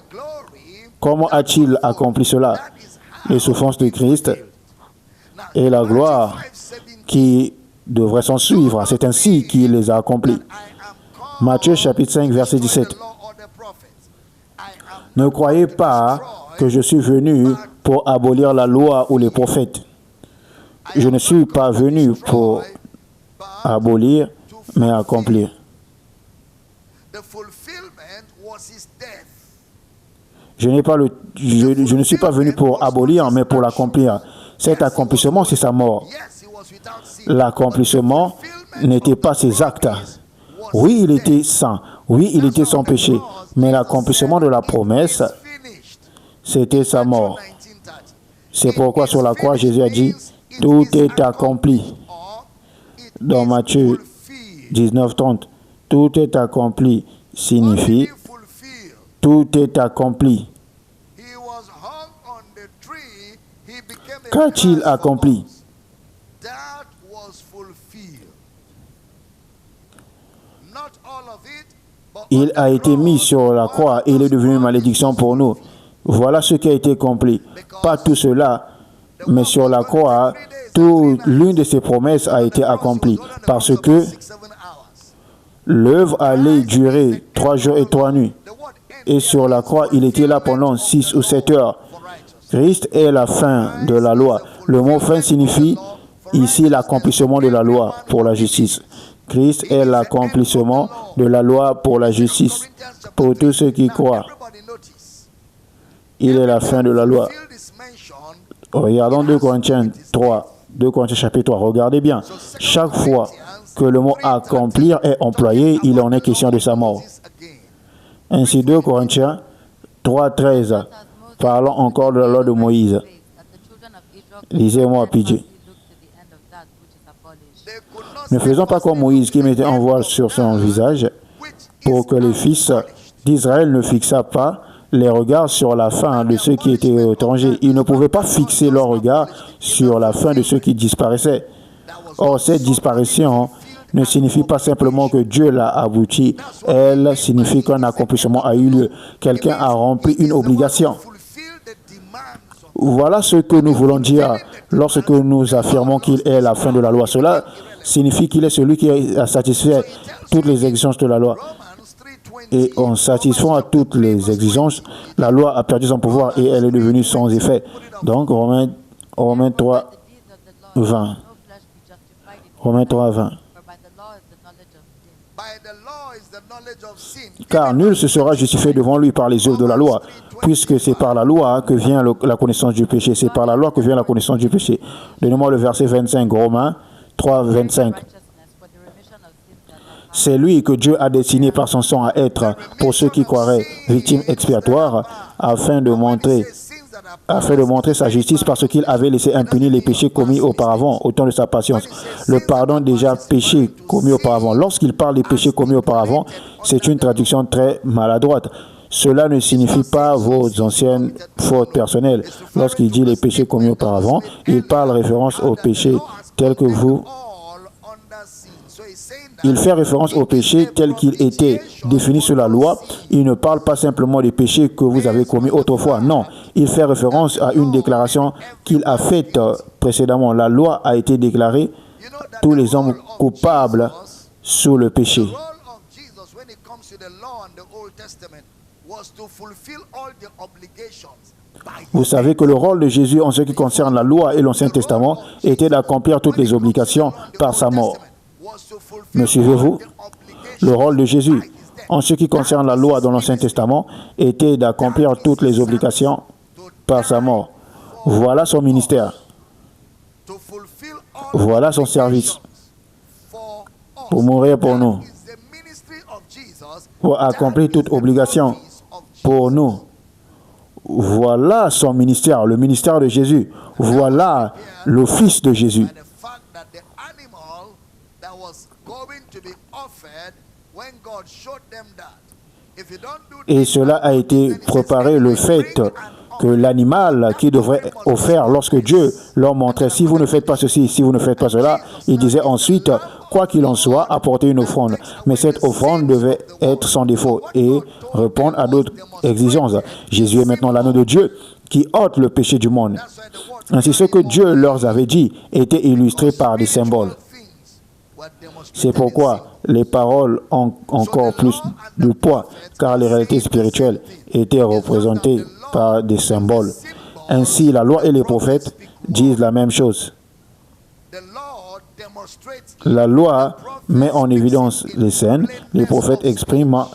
Comment a-t-il accompli cela? Les souffrances de Christ et la gloire qui devrait s'en suivre. C'est ainsi qu'il les a accomplis. Matthieu chapitre 5, verset 17. Ne croyez pas que je suis venu pour abolir la loi ou les prophètes. Je ne suis pas venu pour abolir, mais accomplir. Je ne suis pas venu pour abolir, mais pour l'accomplir. Cet accomplissement, c'est sa mort. L'accomplissement n'était pas ses actes. Oui, il était saint. Oui, il était sans péché. Mais l'accomplissement de la promesse, c'était sa mort. C'est pourquoi sur la croix, Jésus a dit, tout est accompli. Dans Matthieu 19, 30, tout est accompli signifie tout est accompli. Qu'a-t-il accompli? Il a été mis sur la croix et il est devenu une malédiction pour nous. Voilà ce qui a été accompli. Pas tout cela, mais sur la croix, l'une de ses promesses a été accomplie. Parce que l'œuvre allait durer 3 jours et 3 nuits. Et sur la croix, il était là pendant 6 ou 7 heures. Christ est la fin de la loi. Le mot fin signifie ici l'accomplissement de la loi pour la justice. Christ est l'accomplissement de la loi pour la justice, pour tous ceux qui croient. Il est la fin de la loi. Regardons 2 Corinthiens 3, 2 Corinthiens chapitre 3. Regardez bien. Chaque fois que le mot accomplir est employé, il en est question de sa mort. Ainsi 2 Corinthiens 3, 13. Parlons encore de la loi de Moïse. Lisez-moi, PJ. Ne faisons pas comme Moïse qui mettait un voile sur son visage pour que les fils d'Israël ne fixaient pas les regards sur la fin de ceux qui étaient étrangers. Ils ne pouvaient pas fixer leur regard sur la fin de ceux qui disparaissaient. Or, cette disparition ne signifie pas simplement que Dieu l'a abouti. Elle signifie qu'un accomplissement a eu lieu. Quelqu'un a rempli une obligation. Voilà ce que nous voulons dire lorsque nous affirmons qu'il est la fin de la loi. Cela signifie qu'il est celui qui a satisfait toutes les exigences de la loi. Et en satisfaisant à toutes les exigences, la loi a perdu son pouvoir et elle est devenue sans effet. Donc, Romains 3, 20. Romains 3, 20. Car nul se sera justifié devant lui par les œuvres de la loi, puisque c'est par la loi que vient la connaissance du péché. C'est par la loi que vient la connaissance du péché. Donnez-moi le verset 25, Romains 3, 25. C'est lui que Dieu a destiné par son sang à être, pour ceux qui croiraient, victime expiatoire, afin de montrer sa justice, parce qu'il avait laissé impunis les péchés commis auparavant, au temps de sa patience. Le pardon déjà péché commis auparavant. Lorsqu'il parle des péchés commis auparavant, c'est une traduction très maladroite. Cela ne signifie pas vos anciennes fautes personnelles. Lorsqu'il dit les péchés commis auparavant, il parle référence aux péchés tels que vous. Il fait référence aux péchés tels qu'ils étaient définis sur la loi. Il ne parle pas simplement des péchés que vous avez commis autrefois. Non, il fait référence à une déclaration qu'il a faite précédemment. La loi a été déclarée, tous les hommes coupables sous le péché. Vous savez que le rôle de Jésus en ce qui concerne la loi et l'Ancien Testament était d'accomplir toutes les obligations par sa mort. Me suivez-vous? Le rôle de Jésus en ce qui concerne la loi dans l'Ancien Testament était d'accomplir toutes les obligations par sa mort. Voilà son ministère. Voilà son service. Pour mourir pour nous. Pour accomplir toute obligation pour nous. Voilà son ministère, le ministère de Jésus. Voilà l'office de Jésus. Et cela a été préparé, le fait que l'animal qui devrait offrir lorsque Dieu leur montrait, si vous ne faites pas ceci, si vous ne faites pas cela, il disait ensuite, quoi qu'il en soit, apportez une offrande. Mais cette offrande devait être sans défaut et répondre à d'autres exigences. Jésus est maintenant l'anneau de Dieu qui ôte le péché du monde. Ainsi, ce que Dieu leur avait dit était illustré par des symboles. C'est pourquoi les paroles ont encore plus de poids, car les réalités spirituelles étaient représentées par des symboles. Ainsi, la loi et les prophètes disent la même chose. La loi met en évidence les scènes, les prophètes expriment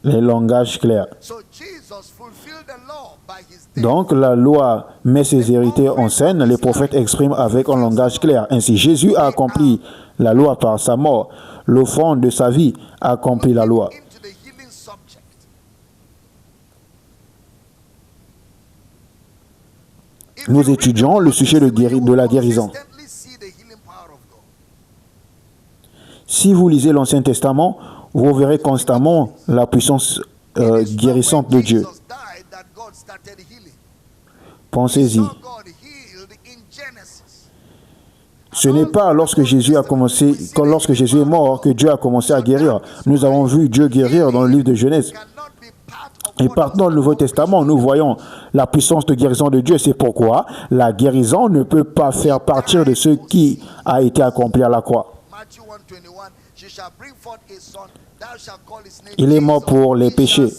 les langages clairs. Donc, la loi met ses héritiers en scène, les prophètes expriment avec un langage clair. Ainsi, Jésus a accompli la loi par sa mort. L'offrande de sa vie a accompli la loi. Nous étudions le sujet de la guérison. Si vous lisez l'Ancien Testament, vous verrez constamment la puissance guérissante de Dieu. Pensez-y. Ce n'est pas lorsque Jésus est mort que Dieu a commencé à guérir. Nous avons vu Dieu guérir dans le livre de Genèse. Et partant dans le Nouveau Testament, nous voyons la puissance de guérison de Dieu. C'est pourquoi la guérison ne peut pas faire partir de ce qui a été accompli à la croix. Il est mort pour les péchés.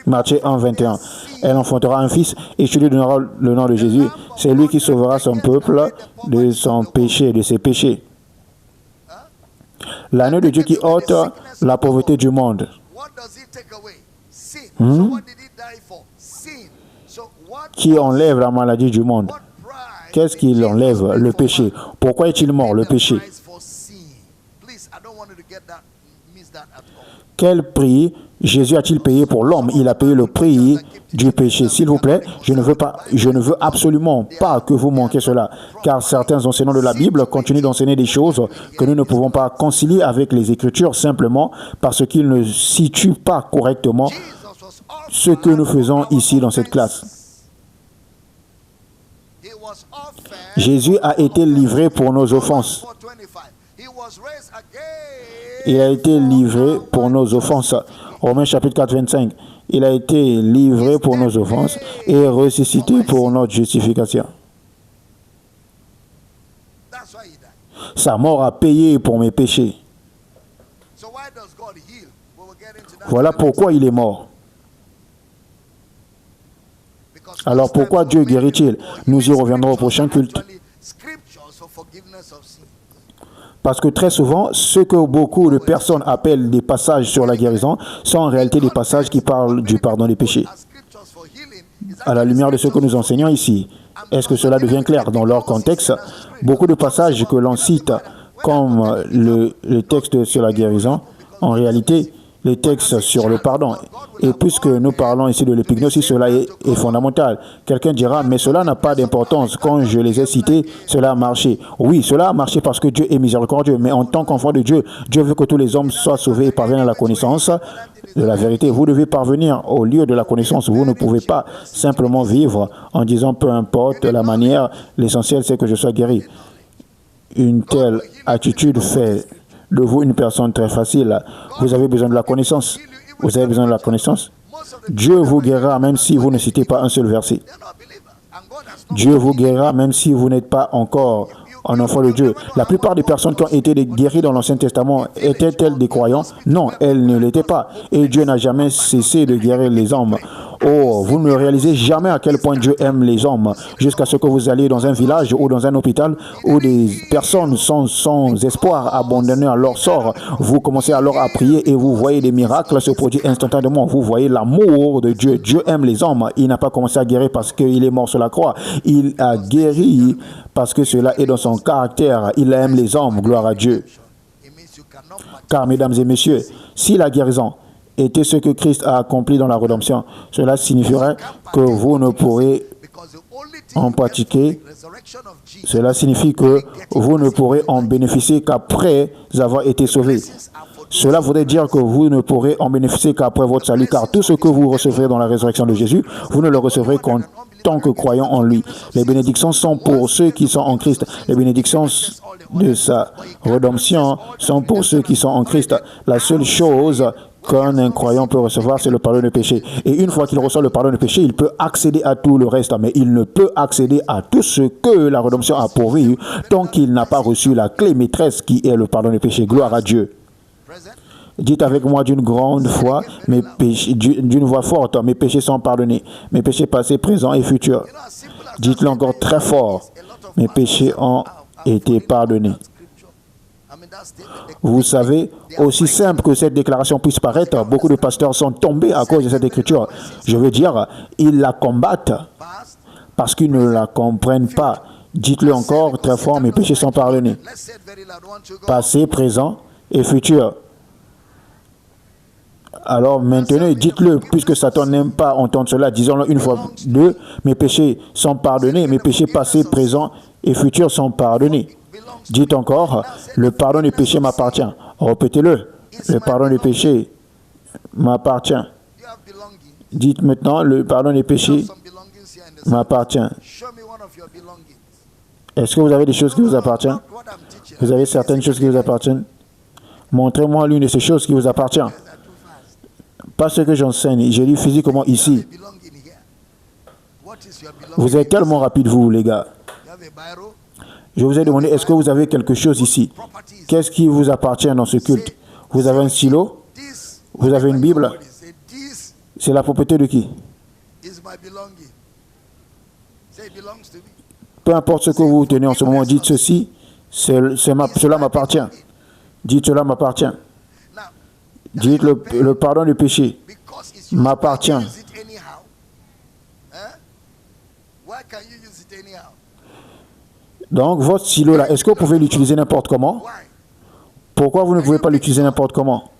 Matthieu 1, 21. Elle enfantera un fils et tu lui donneras le nom de Jésus. C'est lui qui sauvera son peuple de son péché, de ses péchés. L'agneau de Dieu qui ôte la pauvreté du monde. Qui enlève la maladie du monde. Qu'est-ce qu'il enlève? Le péché. Pourquoi est-il mort? Le péché. Quel prix Jésus a-t-il payé pour l'homme? Il a payé le prix du péché. S'il vous plaît, je ne veux absolument pas que vous manquiez cela, car certains enseignants de la Bible continuent d'enseigner des choses que nous ne pouvons pas concilier avec les Écritures simplement parce qu'ils ne situent pas correctement ce que nous faisons ici dans cette classe. Jésus a été livré pour nos offenses. Il a été livré pour nos offenses. Romains chapitre 4, 25. Il a été livré pour nos offenses et ressuscité pour notre justification. Sa mort a payé pour mes péchés. Voilà pourquoi il est mort. Alors pourquoi Dieu guérit-il? Nous y reviendrons au prochain culte. Parce que très souvent, ce que beaucoup de personnes appellent des passages sur la guérison sont en réalité des passages qui parlent du pardon des péchés. À la lumière de ce que nous enseignons ici, est-ce que cela devient clair dans leur contexte? Beaucoup de passages que l'on cite comme le texte sur la guérison, en réalité, les textes sur le pardon. Et puisque nous parlons ici de l'épignosis, cela est fondamental. Quelqu'un dira, mais cela n'a pas d'importance. Quand je les ai cités, cela a marché. Oui, cela a marché parce que Dieu est miséricordieux. Mais en tant qu'enfant de Dieu, Dieu veut que tous les hommes soient sauvés et parviennent à la connaissance de la vérité. Vous devez parvenir au lieu de la connaissance. Vous ne pouvez pas simplement vivre en disant, peu importe la manière, l'essentiel c'est que je sois guéri. Une telle attitude fait de vous une personne très facile. Vous avez besoin de la connaissance. Vous avez besoin de la connaissance. Dieu vous guérira même si vous ne citez pas un seul verset. Dieu vous guérira même si vous n'êtes pas encore un enfant de Dieu. La plupart des personnes qui ont été guéries dans l'Ancien Testament étaient-elles des croyants? Non, elles ne l'étaient pas. Et Dieu n'a jamais cessé de guérir les hommes. Oh, vous ne réalisez jamais à quel point Dieu aime les hommes, jusqu'à ce que vous alliez dans un village ou dans un hôpital où des personnes sont sans espoir, abandonnées à leur sort. Vous commencez alors à prier et vous voyez des miracles se produire instantanément. Vous voyez l'amour de Dieu. Dieu aime les hommes. Il n'a pas commencé à guérir parce qu'il est mort sur la croix. Il a guéri parce que cela est dans son caractère. Il aime les hommes. Gloire à Dieu. Car, mesdames et messieurs, si la guérison était ce que Christ a accompli dans la rédemption, cela signifierait que vous ne pourrez en pratiquer, cela signifie que vous ne pourrez en bénéficier qu'après avoir été sauvé. Cela voudrait dire que vous ne pourrez en bénéficier qu'après votre salut, car tout ce que vous recevrez dans la résurrection de Jésus, vous ne le recevrez qu'en tant que croyant en lui. Les bénédictions sont pour ceux qui sont en Christ. Les bénédictions de sa rédemption sont pour ceux qui sont en Christ. La seule chose qu'un incroyant peut recevoir, c'est le pardon de péché. Et une fois qu'il reçoit le pardon de péché, il peut accéder à tout le reste. Mais il ne peut accéder à tout ce que la rédemption a pourvu tant qu'il n'a pas reçu la clé maîtresse qui est le pardon de péché. Gloire à Dieu. Dites avec moi d'une grande foi, d'une voix forte, mes péchés sont pardonnés. Mes péchés passés, présents et futurs. Dites-le encore très fort. Mes péchés ont été pardonnés. Vous savez, aussi simple que cette déclaration puisse paraître, beaucoup de pasteurs sont tombés à cause de cette écriture. Je veux dire, ils la combattent parce qu'ils ne la comprennent pas. Dites-le encore très fort, mes péchés sont pardonnés. Passé, présent et futur. Alors maintenant, dites-le, puisque Satan n'aime pas entendre cela, disons-le une fois, deux, mes péchés sont pardonnés, mes péchés passés, présents et futurs sont pardonnés. Dites encore, le pardon des péchés m'appartient. Répétez-le, le pardon des péchés m'appartient. Dites maintenant, le pardon des péchés m'appartient. Est-ce que vous avez des choses qui vous appartiennent? Vous avez certaines choses qui vous appartiennent? Montrez-moi l'une de ces choses qui vous appartient. Pas ce que j'enseigne, je dis physiquement ici. Vous êtes tellement rapide, vous, les gars. Je vous ai demandé, est-ce que vous avez quelque chose ici? Qu'est-ce qui vous appartient dans ce culte? Vous avez un stylo? Vous avez une Bible? C'est la propriété de qui? Peu importe ce que vous tenez en ce moment, dites ceci, cela m'appartient. Dites cela m'appartient. Dites le pardon du péché m'appartient. Donc, votre stylo là, est-ce que vous pouvez l'utiliser n'importe comment? Pourquoi vous ne pouvez pas l'utiliser n'importe comment?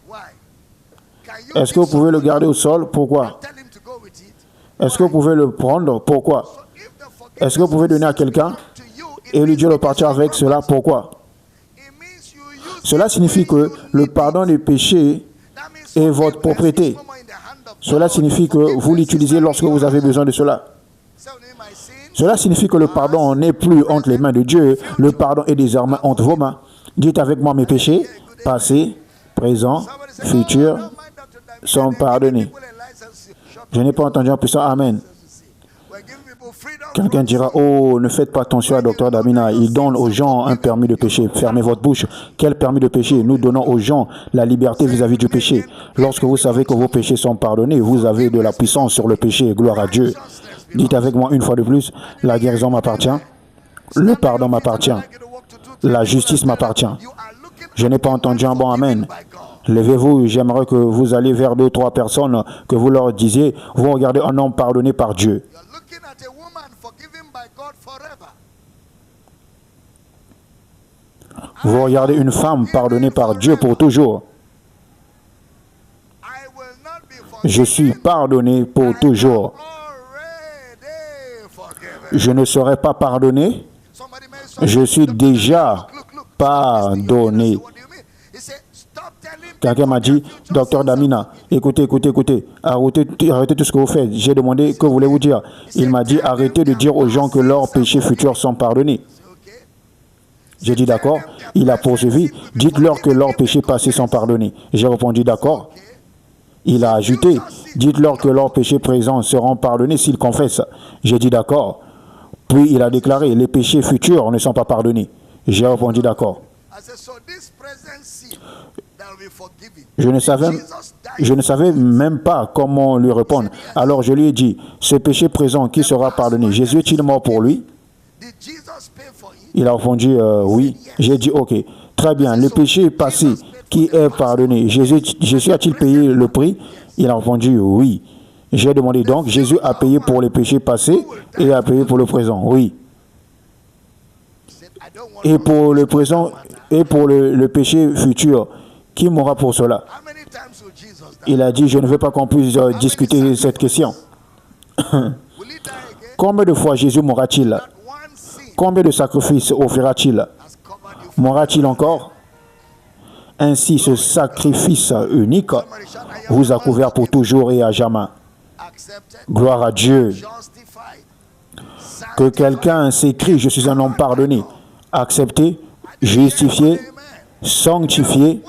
Est-ce que vous pouvez le garder au sol? Pourquoi? Est-ce que vous pouvez le prendre? Pourquoi? Est-ce que vous pouvez donner à quelqu'un et lui dire de partir avec cela? Pourquoi? Cela signifie que le pardon des péchés est votre propriété. Cela signifie que vous l'utilisez lorsque vous avez besoin de cela. Cela signifie que le pardon n'est plus entre les mains de Dieu, le pardon est désormais entre vos mains. Dites avec moi, mes péchés, passés, présents, futurs, sont pardonnés. Je n'ai pas entendu un puissant Amen. Quelqu'un dira, oh, ne faites pas attention à Dr Damina. Il donne aux gens un permis de péché. Fermez votre bouche. Quel permis de péché? Nous donnons aux gens la liberté vis-à-vis du péché. Lorsque vous savez que vos péchés sont pardonnés, vous avez de la puissance sur le péché. Gloire à Dieu. Dites avec moi une fois de plus, la guérison m'appartient. Le pardon m'appartient. La justice m'appartient. Je n'ai pas entendu un bon Amen. Levez-vous, j'aimerais que vous alliez vers 2 ou 3 personnes, que vous leur disiez, vous regardez un homme pardonné par Dieu. Vous regardez une femme pardonnée par Dieu pour toujours. Je suis pardonné pour toujours. Je ne serai pas pardonné. Je suis déjà pardonné. Quelqu'un m'a dit, Docteur Damina, écoutez, arrêtez tout ce que vous faites. J'ai demandé, que voulez-vous dire? Il m'a dit, arrêtez de dire aux gens que leurs péchés futurs sont pardonnés. J'ai dit d'accord. Il a poursuivi, dites-leur que leurs péchés passés sont pardonnés. J'ai répondu d'accord. Il a ajouté, dites-leur que leurs péchés présents seront pardonnés s'ils confessent. J'ai dit d'accord. Puis il a déclaré, les péchés futurs ne sont pas pardonnés. J'ai répondu d'accord. Je ne savais même pas comment lui répondre. Alors je lui ai dit, ce péché présent qui sera pardonné, Jésus est-il mort pour lui? Il a répondu oui. J'ai dit ok, très bien, le péché passé qui est pardonné, Jésus a-t-il payé le prix? Il a répondu oui. J'ai demandé donc, Jésus a payé pour les péchés passés et a payé pour le présent? Oui. Et pour le présent et pour le péché futur, qui mourra pour cela? Il a dit, je ne veux pas qu'on puisse discuter cette question. Combien de fois Jésus mourra-t-il? Combien de sacrifices offrira-t-il? Mourra-t-il encore? Ainsi, ce sacrifice unique vous a couvert pour toujours et à jamais. Gloire à Dieu. Que quelqu'un s'écrie, je suis un homme pardonné, accepté, justifié, sanctifié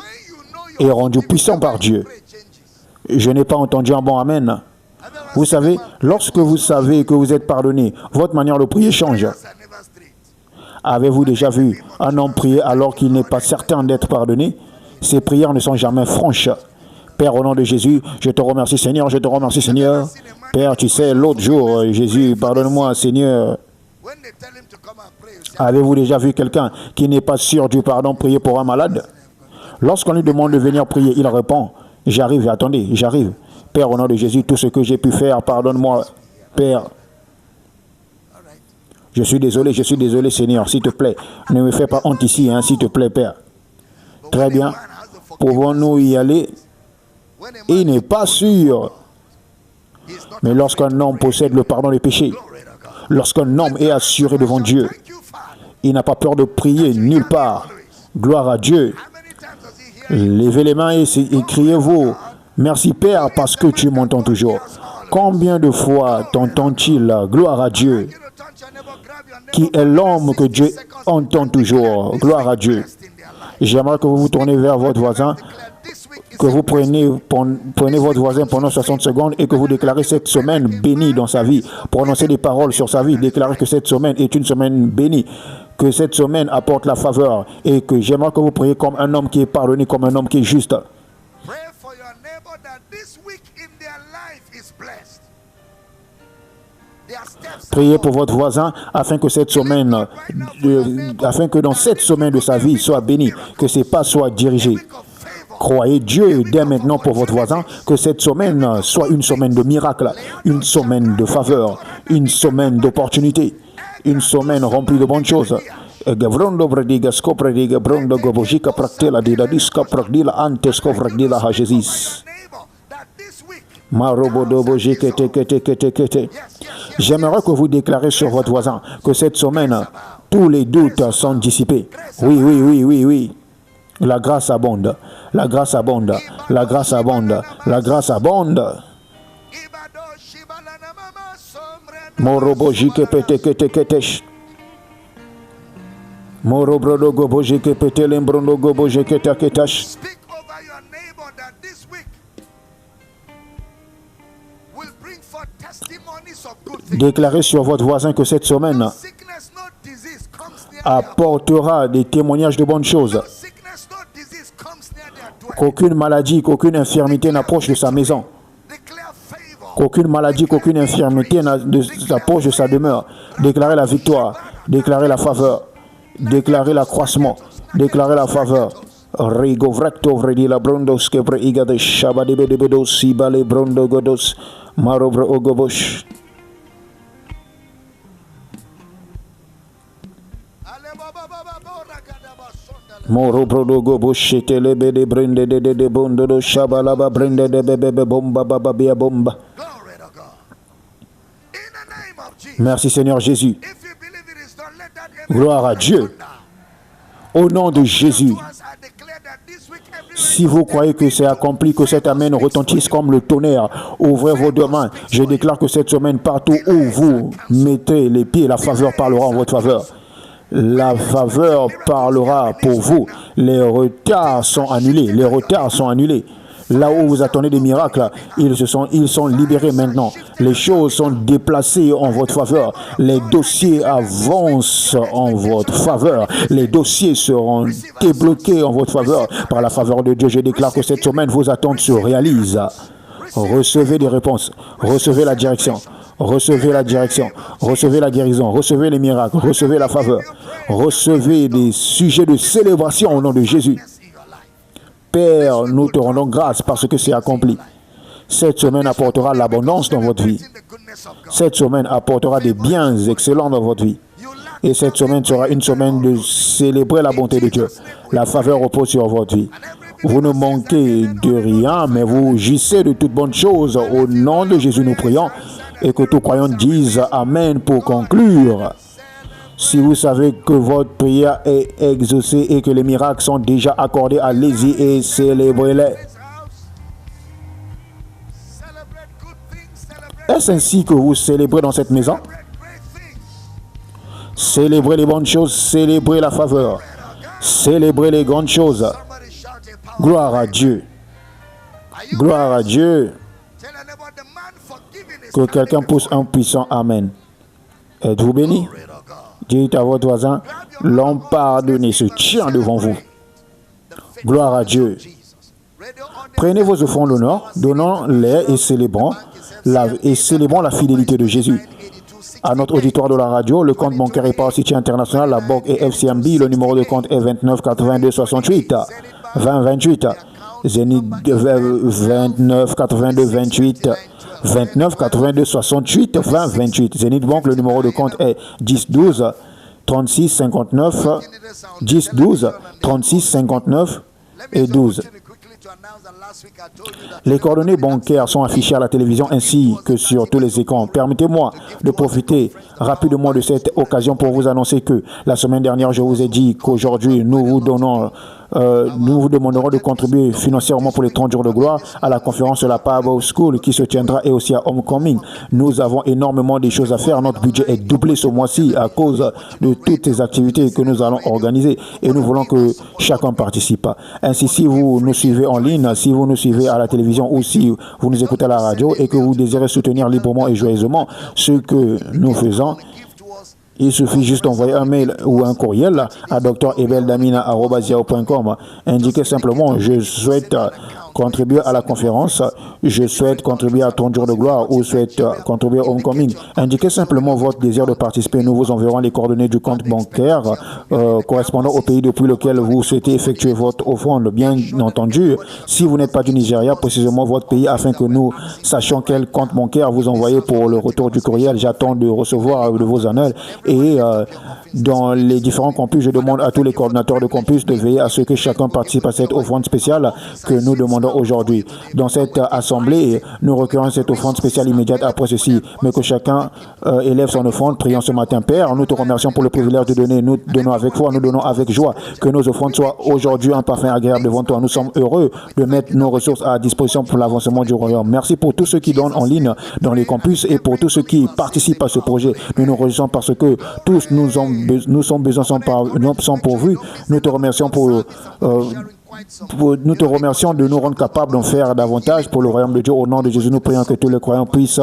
et rendu puissant par Dieu. Je n'ai pas entendu un bon Amen. Vous savez, lorsque vous savez que vous êtes pardonné, votre manière de prier change. Avez-vous déjà vu un homme prier alors qu'il n'est pas certain d'être pardonné? Ses prières ne sont jamais franches. Père, au nom de Jésus, je te remercie Seigneur, je te remercie Seigneur. Père, tu sais, l'autre jour, Jésus, pardonne-moi Seigneur. Avez-vous déjà vu quelqu'un qui n'est pas sûr du pardon prier pour un malade? Lorsqu'on lui demande de venir prier, il répond, j'arrive, attendez, j'arrive. Père, au nom de Jésus, tout ce que j'ai pu faire, pardonne-moi, Père. Je suis désolé, Seigneur, s'il te plaît. Ne me fais pas honte ici, hein, s'il te plaît, Père. Très bien. Pouvons-nous y aller? Il n'est pas sûr. Mais lorsqu'un homme possède le pardon des péchés, lorsqu'un homme est assuré devant Dieu, il n'a pas peur de prier nulle part. Gloire à Dieu. Levez les mains et criez-vous. Merci Père parce que tu m'entends toujours. Combien de fois t'entend-il? Gloire à Dieu. Qui est l'homme que Dieu entend toujours? Gloire à Dieu. J'aimerais que vous vous tournez vers votre voisin, que vous prenez votre voisin pendant 60 secondes et que vous déclarez cette semaine bénie dans sa vie. Prononcez des paroles sur sa vie. Déclarez que cette semaine est une semaine bénie. Que cette semaine apporte la faveur. Et que j'aimerais que vous priez comme un homme qui est pardonné, comme un homme qui est juste. Priez pour votre voisin afin que dans cette semaine de sa vie soit bénie, que ses pas soient dirigés. Croyez Dieu dès maintenant pour votre voisin, que cette semaine soit une semaine de miracles, une semaine de faveur, une semaine d'opportunités, une semaine remplie de bonnes choses. J'aimerais que vous déclarez sur votre voisin que cette semaine, tous les doutes sont dissipés. Oui. La grâce abonde. La grâce abonde. La grâce abonde. La grâce abonde. Morobo jike pete kete ketesh. Morobrodo gobo jike pete lembrondo gobo jike taketash. Déclarez sur votre voisin que cette semaine apportera des témoignages de bonnes choses. Qu'aucune maladie, qu'aucune infirmité n'approche de sa maison. Qu'aucune maladie, qu'aucune infirmité n'approche de sa demeure. Déclarez la victoire, déclarez la faveur, déclarez l'accroissement, déclarez la faveur. Rigo vrecto vredi la brondos que preiga de shabadibe de bedos si bale brondo godos marobre ogobosh. Moro brodo gobosh telebe de brende de bondo do shabalaba brende de bebe bomba baba bia bomba. Merci Seigneur Jésus. Gloire à Dieu. Au nom de Jésus. Si vous croyez que c'est accompli, que cet amen retentisse comme le tonnerre, ouvrez vos deux mains. Je déclare que cette semaine, partout où vous mettez les pieds, la faveur parlera en votre faveur. La faveur parlera pour vous. Les retards sont annulés. Les retards sont annulés. Là où vous attendez des miracles, ils sont libérés maintenant. Les choses sont déplacées en votre faveur. Les dossiers avancent en votre faveur. Les dossiers seront débloqués en votre faveur. Par la faveur de Dieu, je déclare que cette semaine, vos attentes se réalisent. Recevez des réponses. Recevez la direction. Recevez la direction. Recevez la guérison. Recevez les miracles. Recevez la faveur. Recevez des sujets de célébration au nom de Jésus. Père, nous te rendons grâce parce que c'est accompli. Cette semaine apportera l'abondance dans votre vie. Cette semaine apportera des biens excellents dans votre vie. Et cette semaine sera une semaine de célébrer la bonté de Dieu. La faveur repose sur votre vie. Vous ne manquez de rien, mais vous jouissez de toutes bonnes choses. Au nom de Jésus, nous prions et que tous croyants disent Amen pour conclure. Si vous savez que votre prière est exaucée et que les miracles sont déjà accordés, allez-y et célébrez-les. Est-ce ainsi que vous célébrez dans cette maison? Célébrez les bonnes choses, célébrez la faveur, célébrez les grandes choses. Gloire à Dieu. Gloire à Dieu. Que quelqu'un pousse un puissant Amen. Êtes-vous béni? Dites à votre voisin, l'homme pardonné se tient devant vous. Gloire à Dieu. Prenez vos offrandes d'honneur, donnons-les et célébrons la fidélité de Jésus. À notre auditoire de la radio, le compte bancaire est par City International, la banque est FCMB, le numéro de compte est 29 82 68 20 28. Zénith 29 82 28 29 82 68 20 28. Zénith Bank, le numéro de compte est 10 12 36 59 10 12 36 59 et 12. Les coordonnées bancaires sont affichées à la télévision ainsi que sur tous les écrans. Permettez-moi de profiter rapidement de cette occasion pour vous annoncer que la semaine dernière, je vous ai dit qu'aujourd'hui, nous vous demanderons de contribuer financièrement pour les 30 jours de gloire à la conférence de la Bible School qui se tiendra et aussi à Homecoming. Nous avons énormément de choses à faire. Notre budget est doublé ce mois-ci à cause de toutes ces activités que nous allons organiser et nous voulons que chacun participe. Ainsi, si vous nous suivez en ligne, si vous nous suivez à la télévision ou si vous nous écoutez à la radio et que vous désirez soutenir librement et joyeusement ce que nous faisons, il suffit juste d'envoyer un mail ou un courriel à dr.ebeldamina@yahoo.com. Indiquez simplement, je souhaite contribuer à la conférence, je souhaite contribuer à 30 jours de gloire ou souhaite contribuer au Homecoming. Indiquez simplement votre désir de participer. Nous vous enverrons les coordonnées du compte bancaire correspondant au pays depuis lequel vous souhaitez effectuer votre offrande. Bien entendu, si vous n'êtes pas du Nigeria, précisément votre pays, afin que nous sachions quel compte bancaire vous envoyez pour le retour du courriel. J'attends de recevoir de vos annales et dans les différents campus, je demande à tous les coordinateurs de campus de veiller à ce que chacun participe à cette offrande spéciale que nous demandons aujourd'hui. Dans cette assemblée, nous recueillons cette offrande spéciale immédiate après ceci, mais que chacun élève son offrande. Prions ce matin. Père, nous te remercions pour le privilège de donner. Nous donnons avec foi, nous donnons avec joie. Que nos offrandes soient aujourd'hui un parfum agréable devant toi. Nous sommes heureux de mettre nos ressources à disposition pour l'avancement du royaume. Merci pour tous ceux qui donnent en ligne dans les campus et pour tous ceux qui participent à ce projet. Nous nous réjouissons parce que tous nous sommes besoin sont pourvus. Nous te remercions pour Nous te remercions de nous rendre capables d'en faire davantage pour le royaume de Dieu. Au nom de Jésus, nous prions que tous les croyants puissent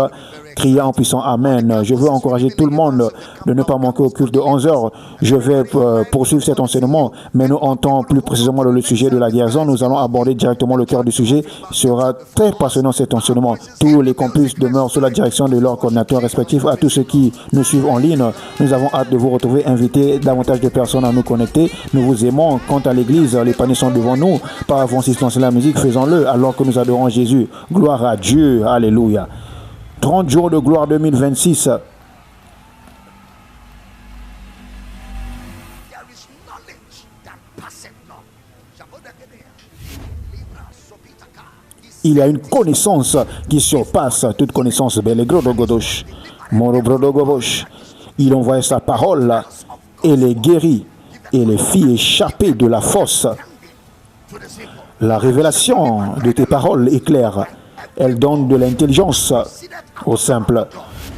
crier en puissant Amen. Je veux encourager tout le monde de ne pas manquer au culte de 11 heures. Je vais poursuivre cet enseignement, mais nous entrons plus précisément dans le sujet de la guérison. Nous allons aborder directement le cœur du sujet. Il sera très passionnant cet enseignement. Tous les campus demeurent sous la direction de leurs coordinateurs respectifs. À tous ceux qui nous suivent en ligne, nous avons hâte de vous retrouver. Invitez davantage de personnes à nous connecter. Nous vous aimons. Quant à l'église, les paniers sont devant nous. Pas avant si lancer la musique, faisons-le alors que nous adorons Jésus. Gloire à Dieu. Alléluia. 30 jours de gloire 2026. Il y a une connaissance qui surpasse toute connaissance. Il envoie sa parole et les guérit et les fit échapper de la fosse. La révélation de tes paroles est claire. Elle donne de l'intelligence au simple.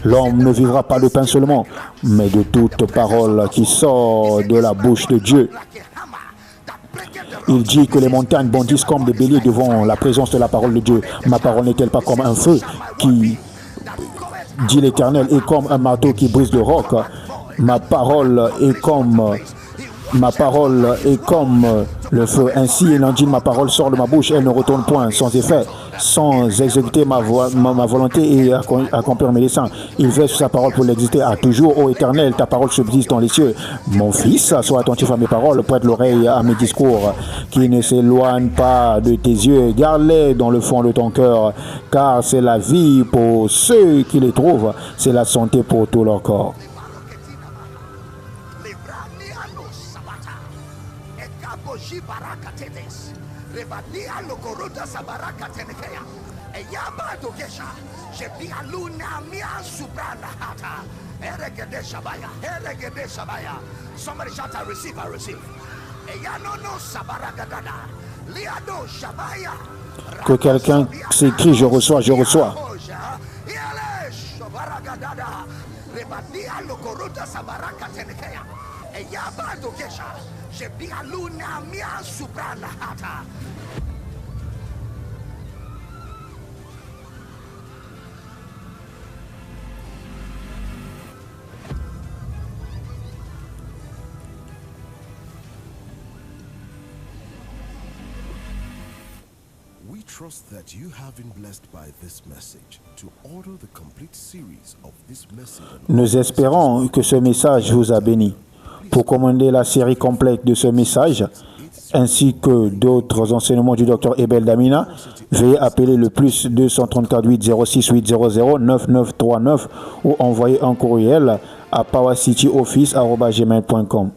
L'homme ne vivra pas de pain seulement, mais de toute parole qui sort de la bouche de Dieu. Il dit que les montagnes bondissent comme des béliers devant la présence de la parole de Dieu. Ma parole n'est-elle pas comme un feu qui, dit l'Éternel, est comme un marteau qui brise le roc. Ma parole est comme le feu. Ainsi, il en dit, ma parole sort de ma bouche, elle ne retourne point sans effet, sans exécuter ma volonté et accomplir mes desseins. Il veille sur sa parole pour l'exécuter à toujours. Ô Éternel, ta parole subsiste dans les cieux. Mon fils, sois attentif à mes paroles, prête l'oreille à mes discours, qui ne s'éloignent pas de tes yeux. Garde-les dans le fond de ton cœur, car c'est la vie pour ceux qui les trouvent, c'est la santé pour tout leur corps. Somebody shout, I receive, I receive. Que quelqu'un s'écrie, je reçois, je reçois. We trust that you have been blessed by this message. To order the complete series of this message, Nous espérons que ce message vous a béni. Pour commander la série complète de ce message, ainsi que d'autres enseignements du Dr Abel Damina, veuillez appeler le plus 234 806 800 9939 ou envoyer un courriel à powercityoffice@gmail.com.